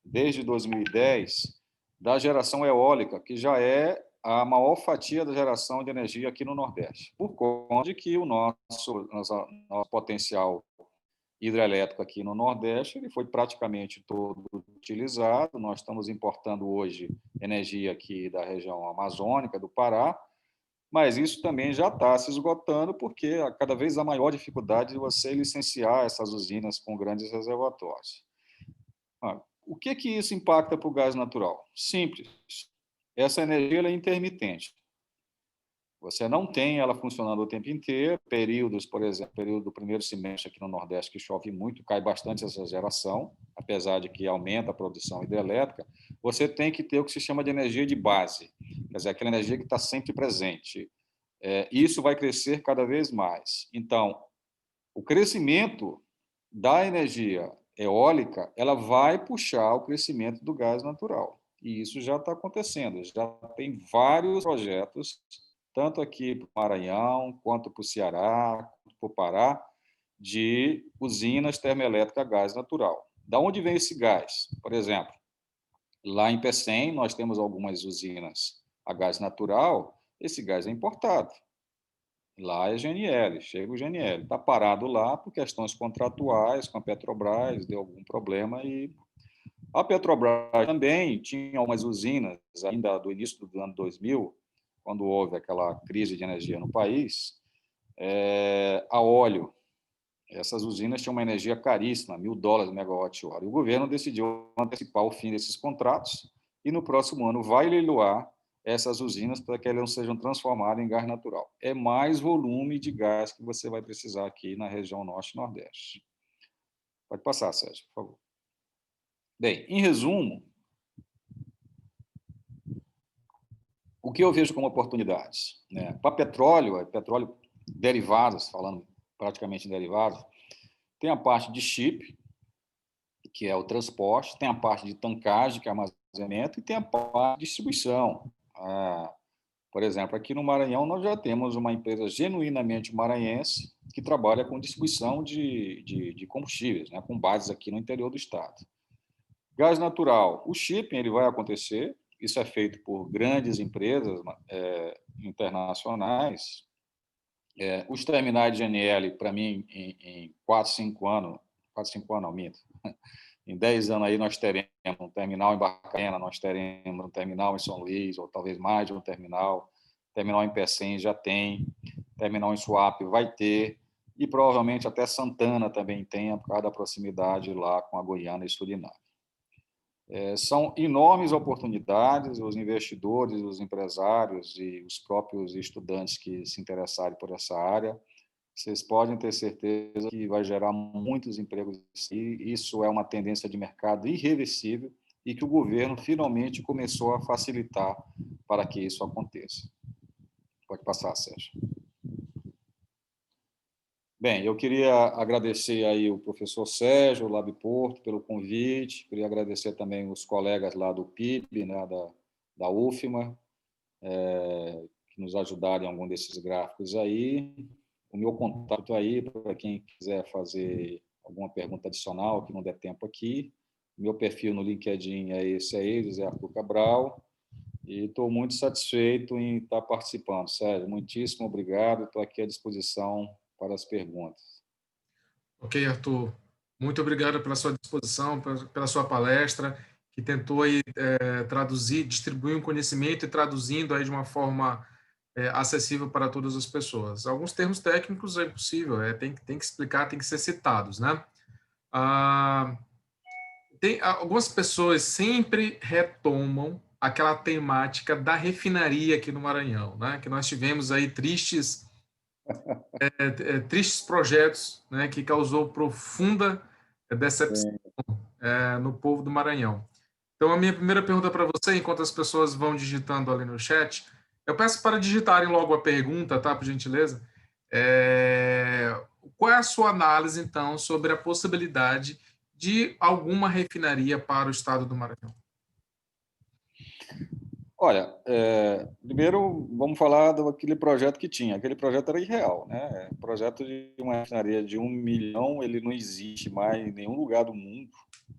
desde 2010, da geração eólica, que já é a maior fatia da geração de energia aqui no Nordeste, por conta de que o nosso potencial hidrelétrico aqui no Nordeste ele foi praticamente todo utilizado. Nós estamos importando hoje energia aqui da região amazônica, do Pará, mas isso também já está se esgotando, porque cada vez há maior dificuldade de você licenciar essas usinas com grandes reservatórios. O que isso impacta para o gás natural? Simples. Essa energia é intermitente. Você não tem ela funcionando o tempo inteiro. Períodos, por exemplo, período do primeiro semestre aqui no Nordeste, que chove muito, cai bastante essa geração, apesar de que aumenta a produção hidrelétrica. Você tem que ter o que se chama de energia de base, quer dizer, aquela energia que está sempre presente. Isso vai crescer cada vez mais. Então, o crescimento da energia eólica, ela vai puxar o crescimento do gás natural. E isso já está acontecendo. Já tem vários projetos, tanto aqui para o Maranhão, quanto para o Ceará, quanto para o Pará, de usinas termoelétricas a gás natural. Da onde vem esse gás? Por exemplo, lá em Pecém, nós temos algumas usinas a gás natural, esse gás é importado. Lá é GNL, chega o GNL. Está parado lá por questões contratuais com a Petrobras, deu algum problema e a Petrobras também tinha algumas usinas, ainda do início do ano 2000, quando houve aquela crise de energia no país, a óleo. Essas usinas tinham uma energia caríssima, $1.000 megawatt-hora. E o governo decidiu antecipar o fim desses contratos e no próximo ano vai leiloar essas usinas para que elas não sejam transformadas em gás natural. É mais volume de gás que você vai precisar aqui na região Norte e Nordeste. Pode passar, Sérgio, por favor. Bem, em resumo, o que eu vejo como oportunidades? Para petróleo derivados, falando praticamente em derivados, tem a parte de chip, que é o transporte, tem a parte de tankagem, que é armazenamento, e tem a parte de distribuição. Por exemplo, aqui no Maranhão, nós já temos uma empresa genuinamente maranhense que trabalha com distribuição de combustíveis, né, com bases aqui no interior do estado. Gás natural, o shipping ele vai acontecer, isso é feito por grandes empresas internacionais. Os terminais de GNL, para mim, em 4, 5 anos, 4, 5 anos, não, minto, em 10 anos aí nós teremos um terminal em Barcarena, nós teremos um terminal em São Luís, ou talvez mais de um terminal em Pecém já tem, terminal em Suape vai ter, e provavelmente até Santana também tenha, por causa da proximidade lá com a Guiana e Suriname. São enormes oportunidades, os investidores, os empresários e os próprios estudantes que se interessarem por essa área, vocês podem ter certeza que vai gerar muitos empregos e isso é uma tendência de mercado irreversível e que o governo finalmente começou a facilitar para que isso aconteça. Pode passar, Sérgio. Bem, eu queria agradecer aí o professor Sérgio, Lab Porto, pelo convite, queria agradecer também os colegas lá do PIB, né, da UFMA, que nos ajudaram em algum desses gráficos aí. O meu contato aí, para quem quiser fazer alguma pergunta adicional, que não der tempo aqui. Meu perfil no LinkedIn é esse aí, José Arthur Cabral, e estou muito satisfeito em estar participando. Sérgio, muitíssimo obrigado, estou aqui à disposição para as perguntas. Ok, Arthur. Muito obrigado pela sua disposição, pela sua palestra, que tentou aí, traduzir, distribuir um conhecimento e traduzindo aí de uma forma acessível para todas as pessoas. Alguns termos técnicos é impossível, tem que explicar, tem que ser citados, né? Algumas pessoas sempre retomam aquela temática da refinaria aqui no Maranhão, né? Que nós tivemos aí tristes projetos, né? Que causou profunda decepção no povo do Maranhão. Então, a minha primeira pergunta para você, enquanto as pessoas vão digitando ali no chat, eu peço para digitarem logo a pergunta, tá, por gentileza? Qual é a sua análise, então, sobre a possibilidade de alguma refinaria para o estado do Maranhão? Olha, primeiro vamos falar daquele projeto que tinha. Aquele projeto era irreal, né? O projeto de uma refinaria de 1 milhão, ele não existe mais em nenhum lugar do mundo.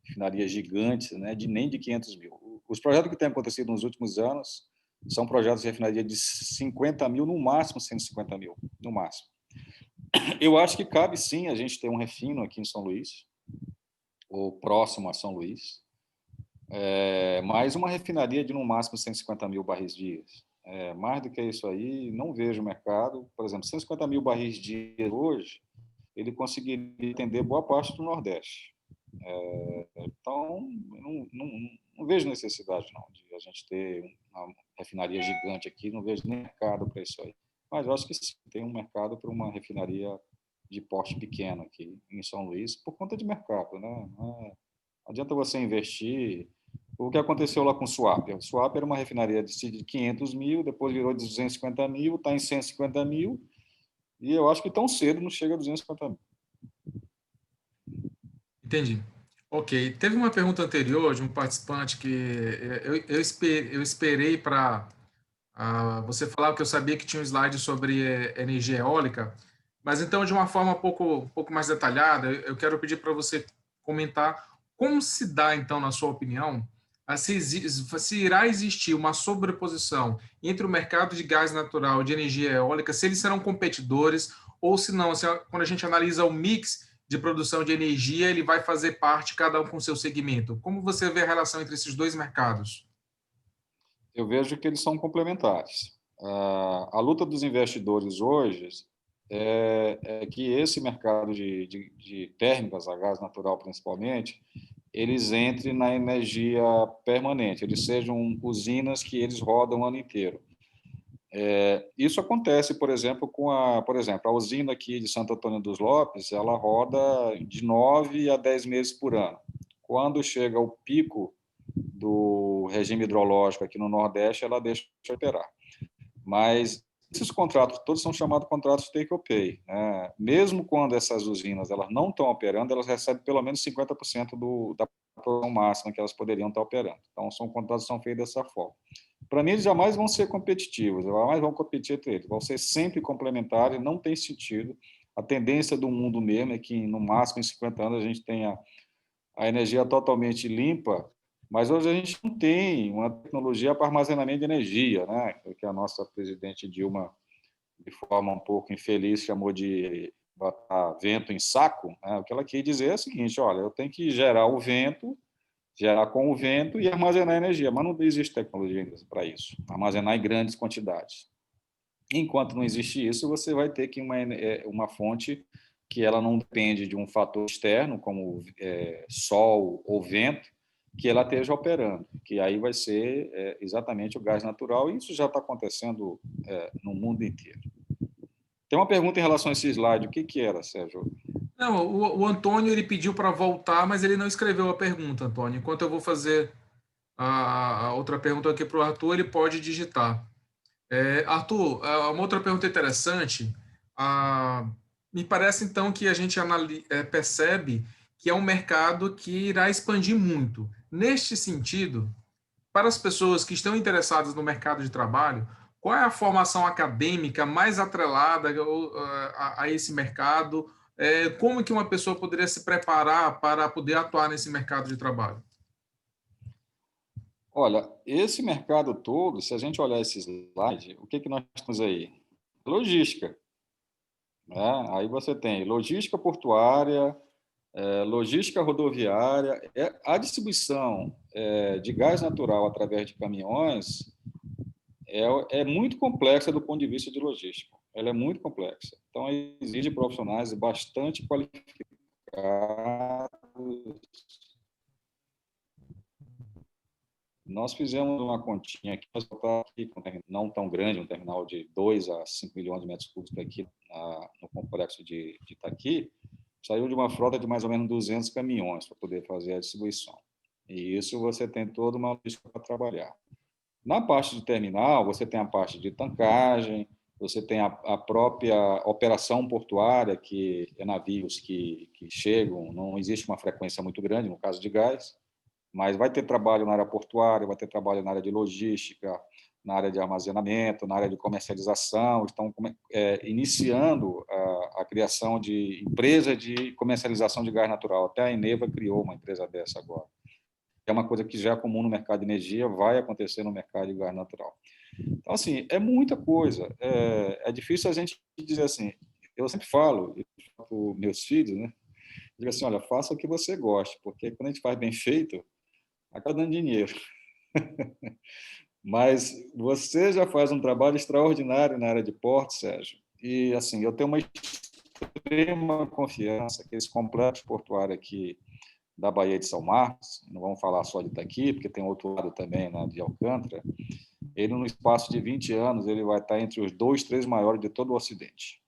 Refinarias gigantes, né? Nem de 500 mil. Os projetos que têm acontecido nos últimos anos são projetos de refinaria de 50 mil, no máximo 150 mil, no máximo. Eu acho que cabe sim a gente ter um refino aqui em São Luís, ou próximo a São Luís, mais uma refinaria de no máximo 150 mil barris dia. Mais do que isso aí, não vejo mercado. Por exemplo, 150 mil barris dia hoje, ele conseguiria atender boa parte do Nordeste. Então, não vejo necessidade não de a gente ter uma refinaria gigante aqui, não vejo nem mercado para isso aí. mas eu acho que sim, tem um mercado para uma refinaria de porte pequeno aqui em São Luís, por conta de mercado, né? Não adianta você investir. O que aconteceu lá com o Suape? O Suape era uma refinaria de 500 mil, depois virou de 250 mil, está em 150 mil, e eu acho que tão cedo não chega a 250 mil. Entendi. Ok. Teve uma pergunta anterior de um participante que eu esperei para você falar, que eu sabia que tinha um slide sobre energia eólica, mas então, de uma forma um pouco mais detalhada, eu quero pedir para você comentar como se dá, então, na sua opinião, se irá existir uma sobreposição entre o mercado de gás natural e de energia eólica, se eles serão competidores, ou se não, quando a gente analisa o mix de produção de energia, ele vai fazer parte, cada um com seu segmento. Como você vê a relação entre esses dois mercados? Eu vejo que eles são complementares. A luta dos investidores hoje é que esse mercado de térmicas, a gás natural principalmente, eles entrem na energia permanente, eles sejam usinas que eles rodam o ano inteiro. Isso acontece, por exemplo, a usina aqui de Santo Antônio dos Lopes, ela roda de 9 a 10 meses por ano. Quando chega o pico do regime hidrológico aqui no Nordeste, ela deixa de operar. Mas esses contratos todos são chamados contratos take-or-pay, né? Mesmo quando essas usinas elas não estão operando, elas recebem pelo menos 50% da produção máxima que elas poderiam estar operando. Então, são contratos que são feitos dessa forma. Para mim, eles jamais vão ser competitivos, jamais vão competir entre eles, vão ser sempre complementares, não tem sentido. A tendência do mundo mesmo é que, no máximo, em 50 anos, a gente tenha a energia totalmente limpa, mas hoje a gente não tem uma tecnologia para armazenamento de energia, né? Que a nossa presidente Dilma, de forma um pouco infeliz, chamou de botar vento em saco. Né? O que ela quer dizer é o seguinte: olha, eu tenho que gerar o vento, gerar com o vento e armazenar energia, mas não existe tecnologia para isso, armazenar em grandes quantidades. Enquanto não existe isso, você vai ter que uma fonte que ela não depende de um fator externo, como sol ou vento, que ela esteja operando, que aí vai ser exatamente o gás natural, e isso já está acontecendo no mundo inteiro. Tem uma pergunta em relação a esse slide, o que era, Sérgio? Não, o Antônio ele pediu para voltar, mas ele não escreveu a pergunta, Antônio. Enquanto eu vou fazer a outra pergunta aqui para o Arthur, ele pode digitar. Arthur, uma outra pergunta interessante. Me parece, então, que a gente percebe que é um mercado que irá expandir muito. Neste sentido, para as pessoas que estão interessadas no mercado de trabalho, qual é a formação acadêmica mais atrelada a esse mercado? Como que uma pessoa poderia se preparar para poder atuar nesse mercado de trabalho? Olha, esse mercado todo, se a gente olhar esse slide, o que nós temos aí? Logística. Né? Aí você tem logística portuária, logística rodoviária, a distribuição de gás natural através de caminhões é muito complexa do ponto de vista de logística. Ela é muito complexa. Então, exige profissionais bastante qualificados. Nós fizemos uma continha aqui, mas está aqui com um terminal não tão grande, um terminal de 2 a 5 milhões de metros cúbicos aqui no complexo de Itaqui, saiu de uma frota de mais ou menos 200 caminhões para poder fazer a distribuição. E isso você tem toda uma logística para trabalhar. Na parte de terminal, você tem a parte de tancagem, você tem a própria operação portuária, que é navios que chegam, não existe uma frequência muito grande, no caso de gás, mas vai ter trabalho na área portuária, vai ter trabalho na área de logística, na área de armazenamento, na área de comercialização, estão iniciando a criação de empresa de comercialização de gás natural. Até a Eneva criou uma empresa dessa agora. É uma coisa que já é comum no mercado de energia, vai acontecer no mercado de gás natural. Então, assim, é muita coisa. É difícil a gente dizer assim, eu sempre falo para os meus filhos, né? Digo assim, olha, faça o que você goste, porque quando a gente faz bem feito, acaba dando dinheiro. Mas você já faz um trabalho extraordinário na área de portos, Sérgio. E, assim, eu tenho uma extrema confiança que esse complexo portuário aqui da Baía de São Marcos, não vamos falar só de Itaqui, porque tem outro lado também, né, de Alcântara, ele, no espaço de 20 anos, ele vai estar entre os 2, 3 maiores de todo o Ocidente.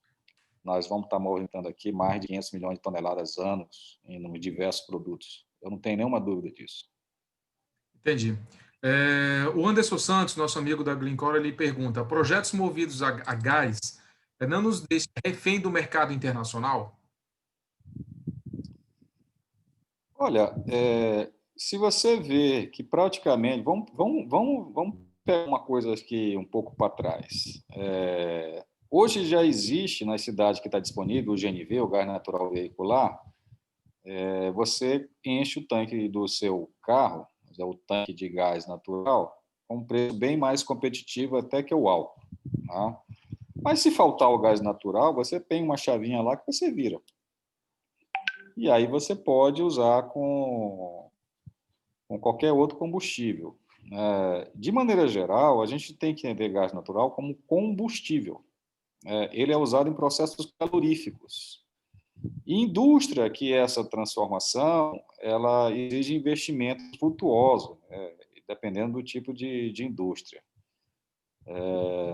Nós vamos estar movimentando aqui mais de 500 milhões de toneladas anos em diversos produtos. Eu não tenho nenhuma dúvida disso. Entendi. O Anderson Santos, nosso amigo da Glencore, ele pergunta: projetos movidos a gás não nos deixam refém do mercado internacional? Olha, se você vê que praticamente... Vamos pegar uma coisa aqui um pouco para trás. Hoje já existe nas cidades que está disponível o GNV, o gás natural veicular. Você enche o tanque do seu carro, o tanque de gás natural, com um preço bem mais competitivo até que o álcool. Tá? Mas se faltar o gás natural, você tem uma chavinha lá que você vira. E aí você pode usar com qualquer outro combustível. De maneira geral, a gente tem que entender gás natural como combustível. Ele é usado em processos caloríficos. E indústria, que essa transformação, ela exige investimento vultuoso, dependendo do tipo de indústria.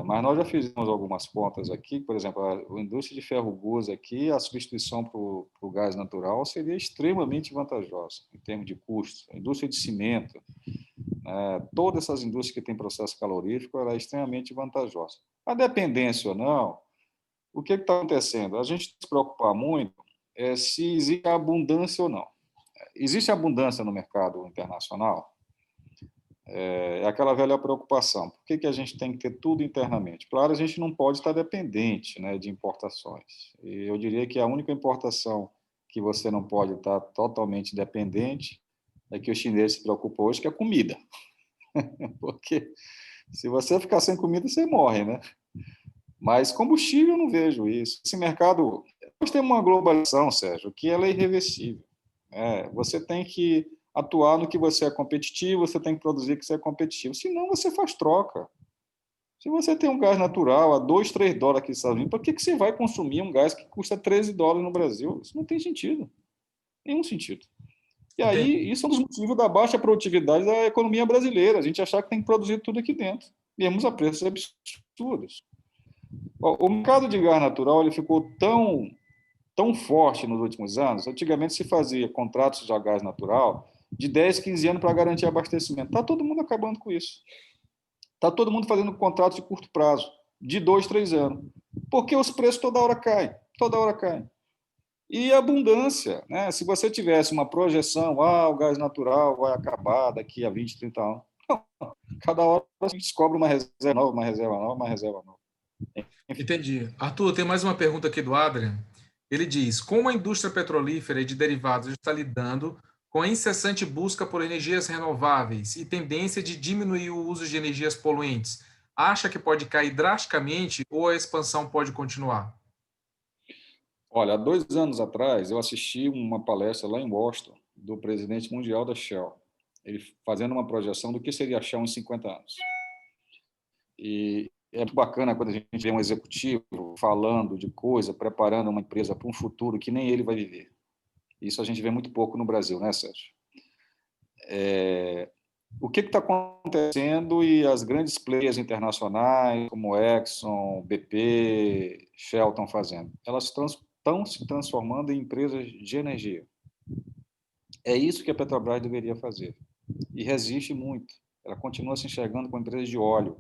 Mas nós já fizemos algumas contas aqui, por exemplo, a indústria de ferro-gusa aqui, a substituição para o gás natural seria extremamente vantajosa em termos de custos. A indústria de cimento, todas essas indústrias que têm processo calorífico, ela é extremamente vantajosa. A dependência ou não, o que está acontecendo? A gente tem que se preocupar muito se existe abundância ou não. Existe abundância no mercado internacional? É aquela velha preocupação. Por que a gente tem que ter tudo internamente? Claro, a gente não pode estar dependente, né, de importações. E eu diria que a única importação que você não pode estar totalmente dependente é que os chineses se preocupam hoje, que é comida. Porque se você ficar sem comida, você morre, né? Mas combustível, eu não vejo isso. Esse mercado... Nós temos uma globalização, Sérgio, que ela é irreversível. Você tem que atuar no que você é competitivo, você tem que produzir o que você é competitivo. Senão, você faz troca. Se você tem um gás natural a 2, 3 dólares aqui nos Estados Unidos, por que você vai consumir um gás que custa 13 dólares no Brasil? Isso não tem sentido. Nenhum sentido. E aí, isso é um dos motivos da baixa produtividade da economia brasileira. A gente achar que tem que produzir tudo aqui dentro, mesmo a preços absurdos. O mercado de gás natural ele ficou tão forte nos últimos anos. Antigamente se fazia contratos de gás natural de 10, 15 anos para garantir abastecimento. Está todo mundo acabando com isso. Está todo mundo fazendo contratos de curto prazo, de 2, 3 anos. Porque os preços toda hora caem. Toda hora caem. E abundância. Né? Se você tivesse uma projeção, o gás natural vai acabar daqui a 20, 30 anos. Não. Cada hora a gente descobre uma reserva nova, uma reserva nova, uma reserva nova. Entendi. Arthur, tem mais uma pergunta aqui do Adrian. Ele diz: como a indústria petrolífera e de derivados está lidando com a incessante busca por energias renováveis e tendência de diminuir o uso de energias poluentes? Acha que pode cair drasticamente ou a expansão pode continuar? Olha, há 2 anos atrás, eu assisti uma palestra lá em Washington do presidente mundial da Shell, ele fazendo uma projeção do que seria a Shell em 50 anos. E é muito bacana quando a gente vê um executivo falando de coisa, preparando uma empresa para um futuro que nem ele vai viver. Isso a gente vê muito pouco no Brasil, né, Sérgio? O que está acontecendo e as grandes players internacionais, como Exxon, BP, Shell, estão fazendo? Elas estão se transformando em empresas de energia. É isso que a Petrobras deveria fazer. E resiste muito. Ela continua se enxergando como empresa de óleo.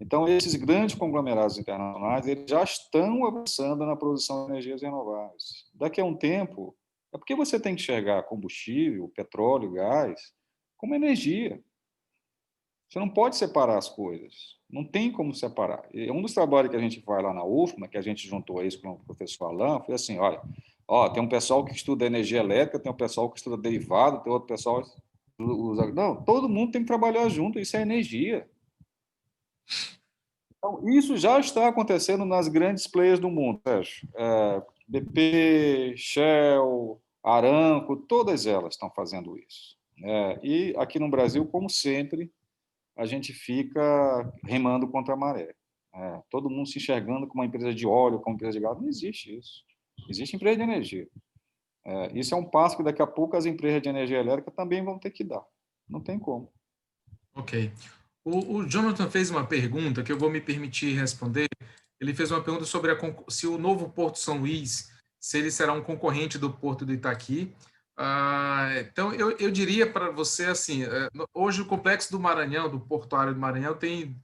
Então, esses grandes conglomerados internacionais eles já estão avançando na produção de energias renováveis. Daqui a um tempo, é porque você tem que enxergar combustível, petróleo, gás, como energia. Você não pode separar as coisas. Não tem como separar. E um dos trabalhos que a gente faz lá na UFMA, que a gente juntou isso com o professor Alain, foi assim, olha, tem um pessoal que estuda energia elétrica, tem um pessoal que estuda derivado, tem outro pessoal que usa... Não, todo mundo tem que trabalhar junto, isso é energia. Então, isso já está acontecendo nas grandes players do mundo, Sérgio. BP, Shell, Aramco, todas elas estão fazendo isso. E aqui no Brasil, como sempre, a gente fica remando contra a maré. Todo mundo se enxergando como uma empresa de óleo, como uma empresa de gás. Não existe isso. Existe empresa de energia. Isso é um passo que daqui a pouco as empresas de energia elétrica também vão ter que dar. Não tem como. Ok. O Jonathan fez uma pergunta que eu vou me permitir responder. Ele fez uma pergunta sobre se o novo Porto São Luís, se ele será um concorrente do Porto do Itaqui. Então, eu diria para você assim, hoje o Complexo do Maranhão, do Portuário do Maranhão, tem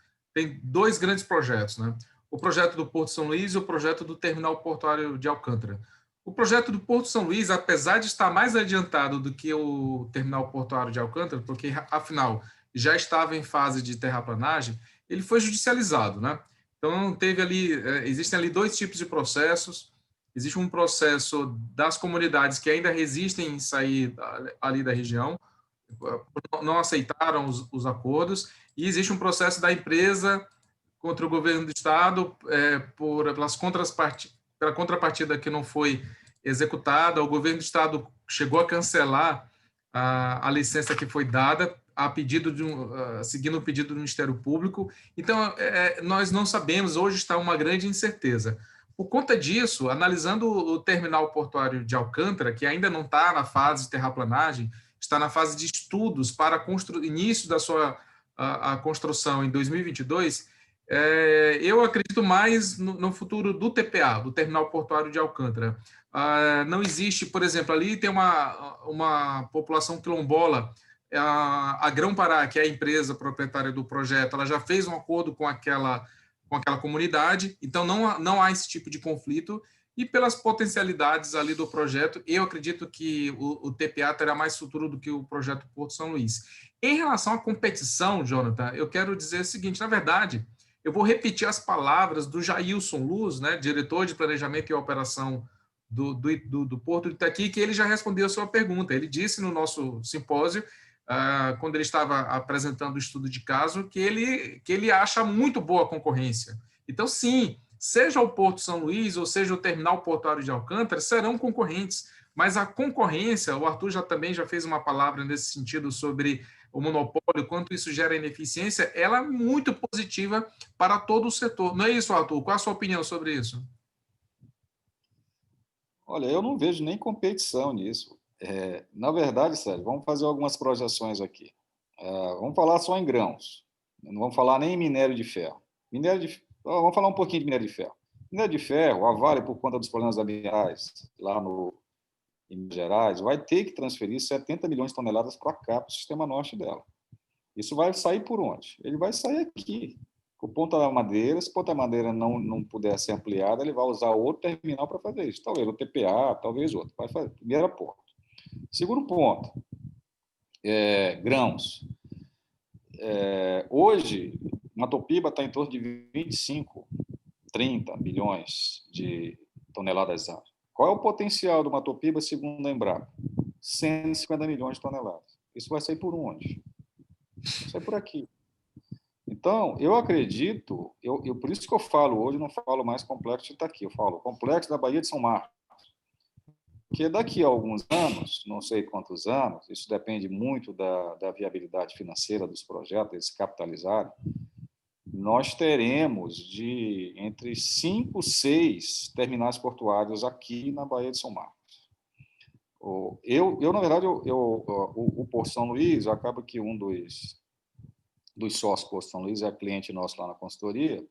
dois grandes projetos, né? O projeto do Porto São Luís e o projeto do Terminal Portuário de Alcântara. O projeto do Porto São Luís, apesar de estar mais adiantado do que o Terminal Portuário de Alcântara, porque, afinal, já estava em fase de terraplanagem, ele foi judicializado, né? Então, existem ali dois tipos de processos. Existe um processo das comunidades que ainda resistem em sair ali da região, não aceitaram os acordos, e existe um processo da empresa contra o governo do estado pela contrapartida que não foi executada. O governo do estado chegou a cancelar a licença que foi dada a pedido seguindo o pedido do Ministério Público. Então, nós não sabemos, hoje está uma grande incerteza. Por conta disso, analisando o terminal portuário de Alcântara, que ainda não está na fase de terraplanagem, está na fase de estudos para início da sua a construção em 2022, eu acredito mais no futuro do TPA, do Terminal Portuário de Alcântara. Não existe, por exemplo, ali tem uma população quilombola, a Grão-Pará, que é a empresa proprietária do projeto, ela já fez um acordo com aquela comunidade, então não há esse tipo de conflito, e pelas potencialidades ali do projeto, eu acredito que o TPA terá mais futuro do que o projeto Porto São Luís. Em relação à competição, Jonathan, eu quero dizer o seguinte, na verdade, eu vou repetir as palavras do Jailson Luz, né, diretor de Planejamento e Operação do Porto de Itaqui, que ele já respondeu a sua pergunta. Ele disse no nosso simpósio, quando ele estava apresentando o estudo de caso, que ele acha muito boa a concorrência. Então, sim, seja o Porto São Luís ou seja o Terminal Portuário de Alcântara, serão concorrentes. Mas a concorrência, o Arthur também já fez uma palavra nesse sentido sobre o monopólio, quanto isso gera ineficiência, ela é muito positiva para todo o setor. Não é isso, Arthur? Qual a sua opinião sobre isso? Olha, eu não vejo nem competição nisso. Na verdade, Sérgio, vamos fazer algumas projeções aqui. Vamos falar só em grãos. Não vamos falar nem em minério de ferro. Vamos falar um pouquinho de minério de ferro. Minério de ferro, a Vale, por conta dos problemas ambientais lá em Minas Gerais, vai ter que transferir 70 milhões de toneladas para cá, para o sistema norte dela. Isso vai sair por onde? Ele vai sair aqui, com Ponta da Madeira. Se Ponta da Madeira não puder ser ampliada, ele vai usar outro terminal para fazer isso. Talvez o TPA, talvez outro. Vai fazer. Primeiro ponto. Segundo ponto, grãos. Hoje, Matopiba está em torno de 25, 30 milhões de toneladas ano. Qual é o potencial do Matopiba, segundo a Embrapa? 150 milhões de toneladas. Isso vai sair por onde? Vai sair por aqui. Então, eu acredito, por isso que eu falo hoje, não falo mais complexo de Itaqui, eu falo complexo da Baía de São Marcos. Porque daqui a alguns anos, não sei quantos anos, isso depende muito da viabilidade financeira dos projetos, eles se capitalizarem, nós teremos entre 5 e 6 terminais portuários aqui na Baía de São Marcos. Na verdade, o Porto São Luís, acaba que um dos sócios do Porto São Luís é cliente nosso lá na consultoria,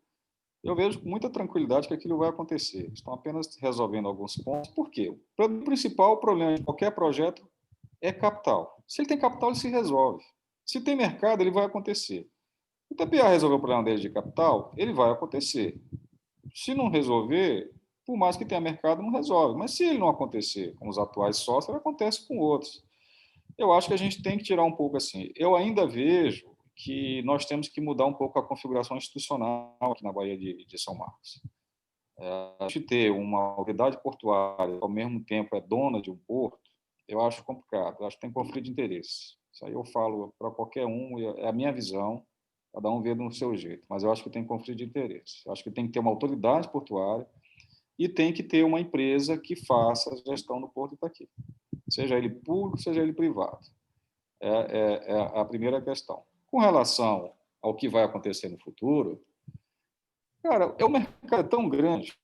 eu vejo com muita tranquilidade que aquilo vai acontecer. Estão apenas resolvendo alguns pontos. Por quê? O principal problema de qualquer projeto é capital. Se ele tem capital, ele se resolve. Se tem mercado, ele vai acontecer. O TPA resolver o problema dele de capital, ele vai acontecer. Se não resolver, por mais que tenha mercado, não resolve. Mas se ele não acontecer com os atuais sócios, ele acontece com outros. Eu acho que a gente tem que tirar um pouco assim. Eu ainda vejo que nós temos que mudar um pouco a configuração institucional aqui na Baía de São Marcos. A gente ter uma autoridade portuária que, ao mesmo tempo, é dona de um porto, eu acho complicado. Eu acho que tem conflito de interesse. Isso aí eu falo para qualquer um, é a minha visão, cada um vê do seu jeito, mas eu acho que tem conflito de interesse. Eu acho que tem que ter uma autoridade portuária e tem que ter uma empresa que faça a gestão do porto Itaqui, seja ele público, seja ele privado. É a primeira questão. Com relação ao que vai acontecer no futuro, cara, o mercado é tão grande,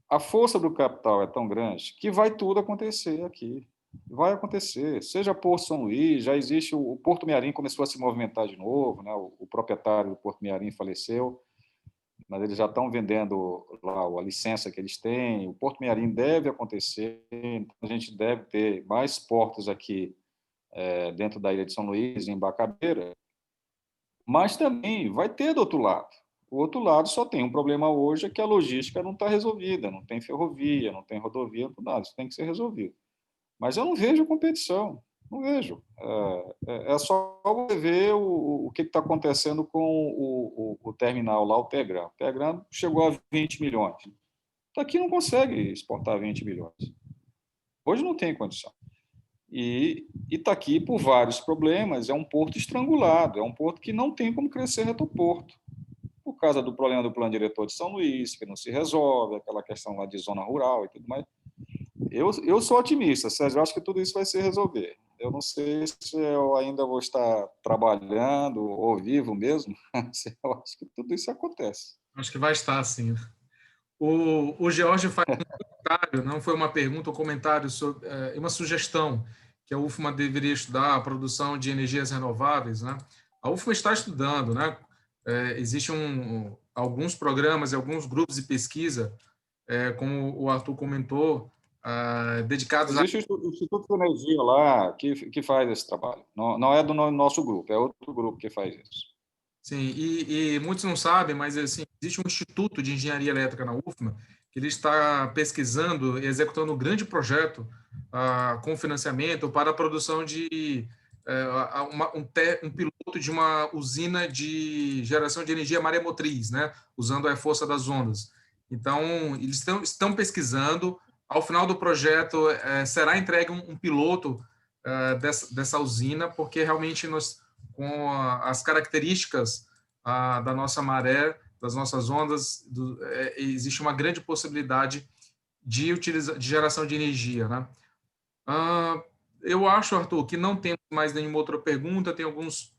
a força do capital é tão grande, que vai tudo acontecer aqui. Vai acontecer. Seja Porto São Luís, já existe o Porto Mearim começou a se movimentar de novo, né? O proprietário do Porto Mearim faleceu, mas eles já estão vendendo lá a licença que eles têm. O Porto Mearim deve acontecer, então a gente deve ter mais portos aqui dentro da Ilha de São Luís, em Embacabeira, mas também vai ter do outro lado. O outro lado só tem um problema hoje, é que a logística não está resolvida, não tem ferrovia, não tem rodovia, não nada, isso tem que ser resolvido. Mas eu não vejo competição, não vejo. É só você ver o que está acontecendo com o terminal lá, o Tegran. O Tegran chegou a 20 milhões. Daqui não consegue exportar 20 milhões. Hoje não tem condição. E está aqui por vários problemas, é um porto estrangulado, é um porto que não tem como crescer retoporto, por causa do problema do plano diretor de São Luís, que não se resolve, aquela questão lá de zona rural e tudo mais. Eu sou otimista, Sérgio, eu acho que tudo isso vai se resolver. Eu não sei se eu ainda vou estar trabalhando ou vivo mesmo, eu acho que tudo isso acontece. Acho que vai estar assim. O George faz um comentário, não foi uma pergunta, um comentário, sobre, uma sugestão, que a UFMA deveria estudar a produção de energias renováveis. Né? A UFMA está estudando, né? Existem alguns programas e alguns grupos de pesquisa, como o Arthur comentou, dedicados a... Existe o Instituto de Energia lá que faz esse trabalho. Não é do nosso grupo, é outro grupo que faz isso. Sim, e muitos não sabem, mas assim, existe um Instituto de Engenharia Elétrica na UFMA, que ele está pesquisando e executando um grande projeto com financiamento para a produção de um piloto de uma usina de geração de energia maremotriz, né, usando a força das ondas. Então, eles estão pesquisando. Ao final do projeto, será entregue um piloto dessa usina, porque realmente nós, com as características da nossa maré, das nossas ondas, existe uma grande possibilidade de geração de energia. Né? Eu acho, Arthur, que não temos mais nenhuma outra pergunta, tem alguns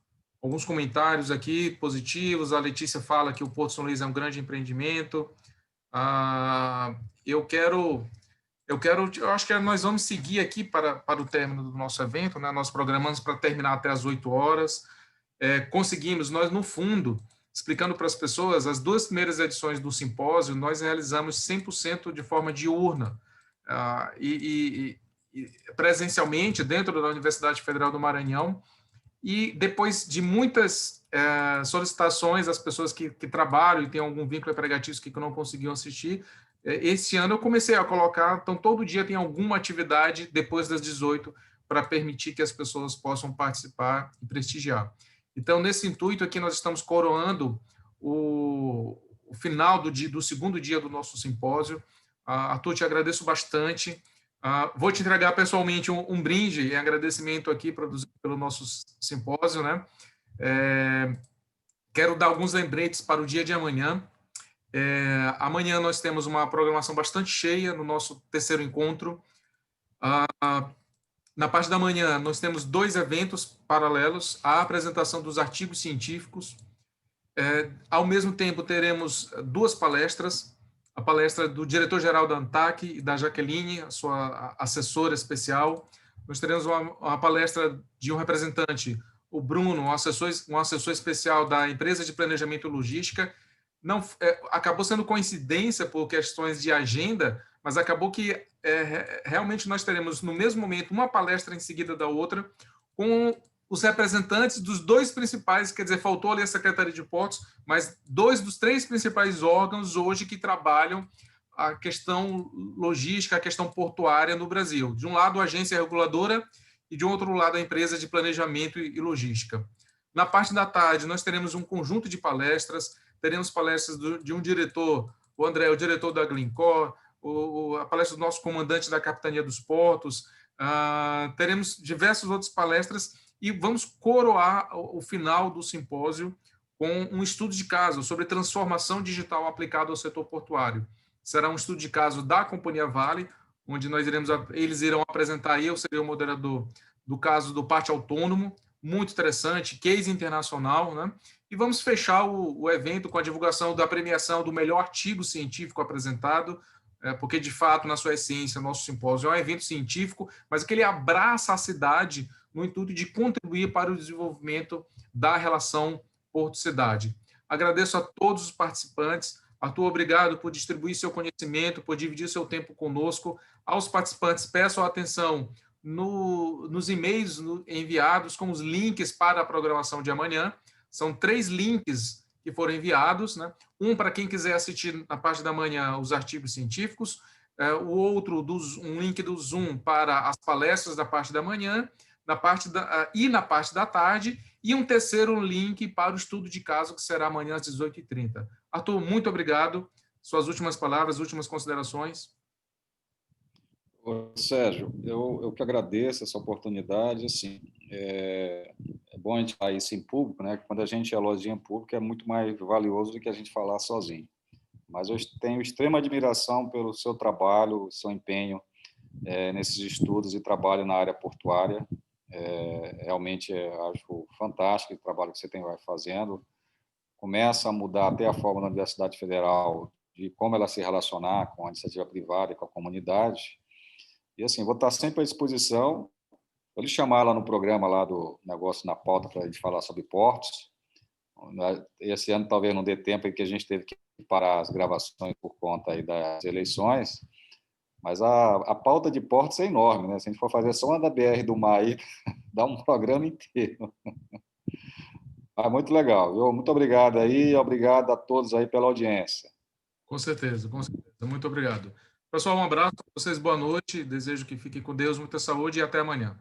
comentários aqui positivos. A Letícia fala que o Porto São Luís é um grande empreendimento. Eu acho que nós vamos seguir aqui para o término do nosso evento, né? Nós programamos para terminar até às 8 horas. Conseguimos, nós no fundo, explicando para as pessoas, as 2 primeiras edições do simpósio, nós realizamos 100% de forma diurna, e presencialmente dentro da Universidade Federal do Maranhão, e depois de muitas solicitações das pessoas que trabalham e têm algum vínculo empregatício que não conseguiam assistir, esse ano eu comecei a colocar, então todo dia tem alguma atividade depois das 18 para permitir que as pessoas possam participar e prestigiar. Então, nesse intuito aqui, nós estamos coroando o final do segundo dia do nosso simpósio. Arthur, te agradeço bastante. Vou te entregar pessoalmente um brinde em agradecimento aqui produzido pelo nosso simpósio. Né? Quero dar alguns lembretes para o dia de amanhã. Amanhã nós temos uma programação bastante cheia no nosso terceiro encontro. Na parte da manhã, nós temos 2 eventos paralelos, a apresentação dos artigos científicos. Ao mesmo tempo, teremos 2 palestras, a palestra do diretor-geral da ANTAC e da Jaqueline, a sua assessora especial. Nós teremos uma palestra de um representante, o Bruno, um assessor especial da empresa de planejamento e logística. Não, acabou sendo coincidência por questões de agenda, mas acabou que realmente nós teremos no mesmo momento uma palestra em seguida da outra, com os representantes dos 2 principais, quer dizer, faltou ali a Secretaria de Portos, mas 2 dos 3 principais órgãos hoje que trabalham a questão logística, a questão portuária no Brasil. De um lado, a agência reguladora e de outro lado, a empresa de planejamento e logística. Na parte da tarde, nós teremos um conjunto de palestras, teremos palestras de um diretor, o André, o diretor da Glencore, a palestra do nosso comandante da Capitania dos Portos, teremos diversas outras palestras e vamos coroar o final do simpósio com um estudo de caso sobre transformação digital aplicada ao setor portuário. Será um estudo de caso da Companhia Vale, onde eles irão apresentar, e eu serei o moderador do caso do parte autônomo, muito interessante, case internacional, né? E vamos fechar o evento com a divulgação da premiação do melhor artigo científico apresentado porque, de fato, na sua essência, nosso simpósio é um evento científico, mas que ele abraça a cidade no intuito de contribuir para o desenvolvimento da relação porto-cidade. Agradeço a todos os participantes. Arthur, obrigado por distribuir seu conhecimento, por dividir seu tempo conosco. Aos participantes, peço a atenção nos e-mails enviados com os links para a programação de amanhã. São 3 links que foram enviados, né? Um para quem quiser assistir na parte da manhã os artigos científicos, o outro, um link do Zoom para as palestras da parte da manhã, na parte da tarde, e um terceiro link para o estudo de caso, que será amanhã às 18h30. Arthur, muito obrigado. Suas últimas palavras, últimas considerações. Sérgio, eu que agradeço essa oportunidade. Assim, é bom a gente falar isso em público, né? Quando a gente elogia em público é muito mais valioso do que a gente falar sozinho. Mas eu tenho extrema admiração pelo seu trabalho, seu empenho nesses estudos e trabalho na área portuária. Realmente acho fantástico o trabalho que você vai fazendo. Começa a mudar até a forma da Universidade Federal de como ela se relacionar com a iniciativa privada e com a comunidade. E assim, vou estar sempre à disposição. Vou lhe chamar lá no programa lá do Negócio na Pauta para a gente falar sobre portos. Esse ano talvez não dê tempo, em que a gente teve que parar as gravações por conta aí das eleições, mas a pauta de portos é enorme, né? Se a gente for fazer só uma da BR do Mar aí, dá um programa inteiro. Muito legal, viu? Muito obrigado aí, obrigado a todos aí pela audiência. Com certeza, com certeza. Muito obrigado. Pessoal, um abraço para vocês, boa noite. Desejo que fiquem com Deus, muita saúde e até amanhã.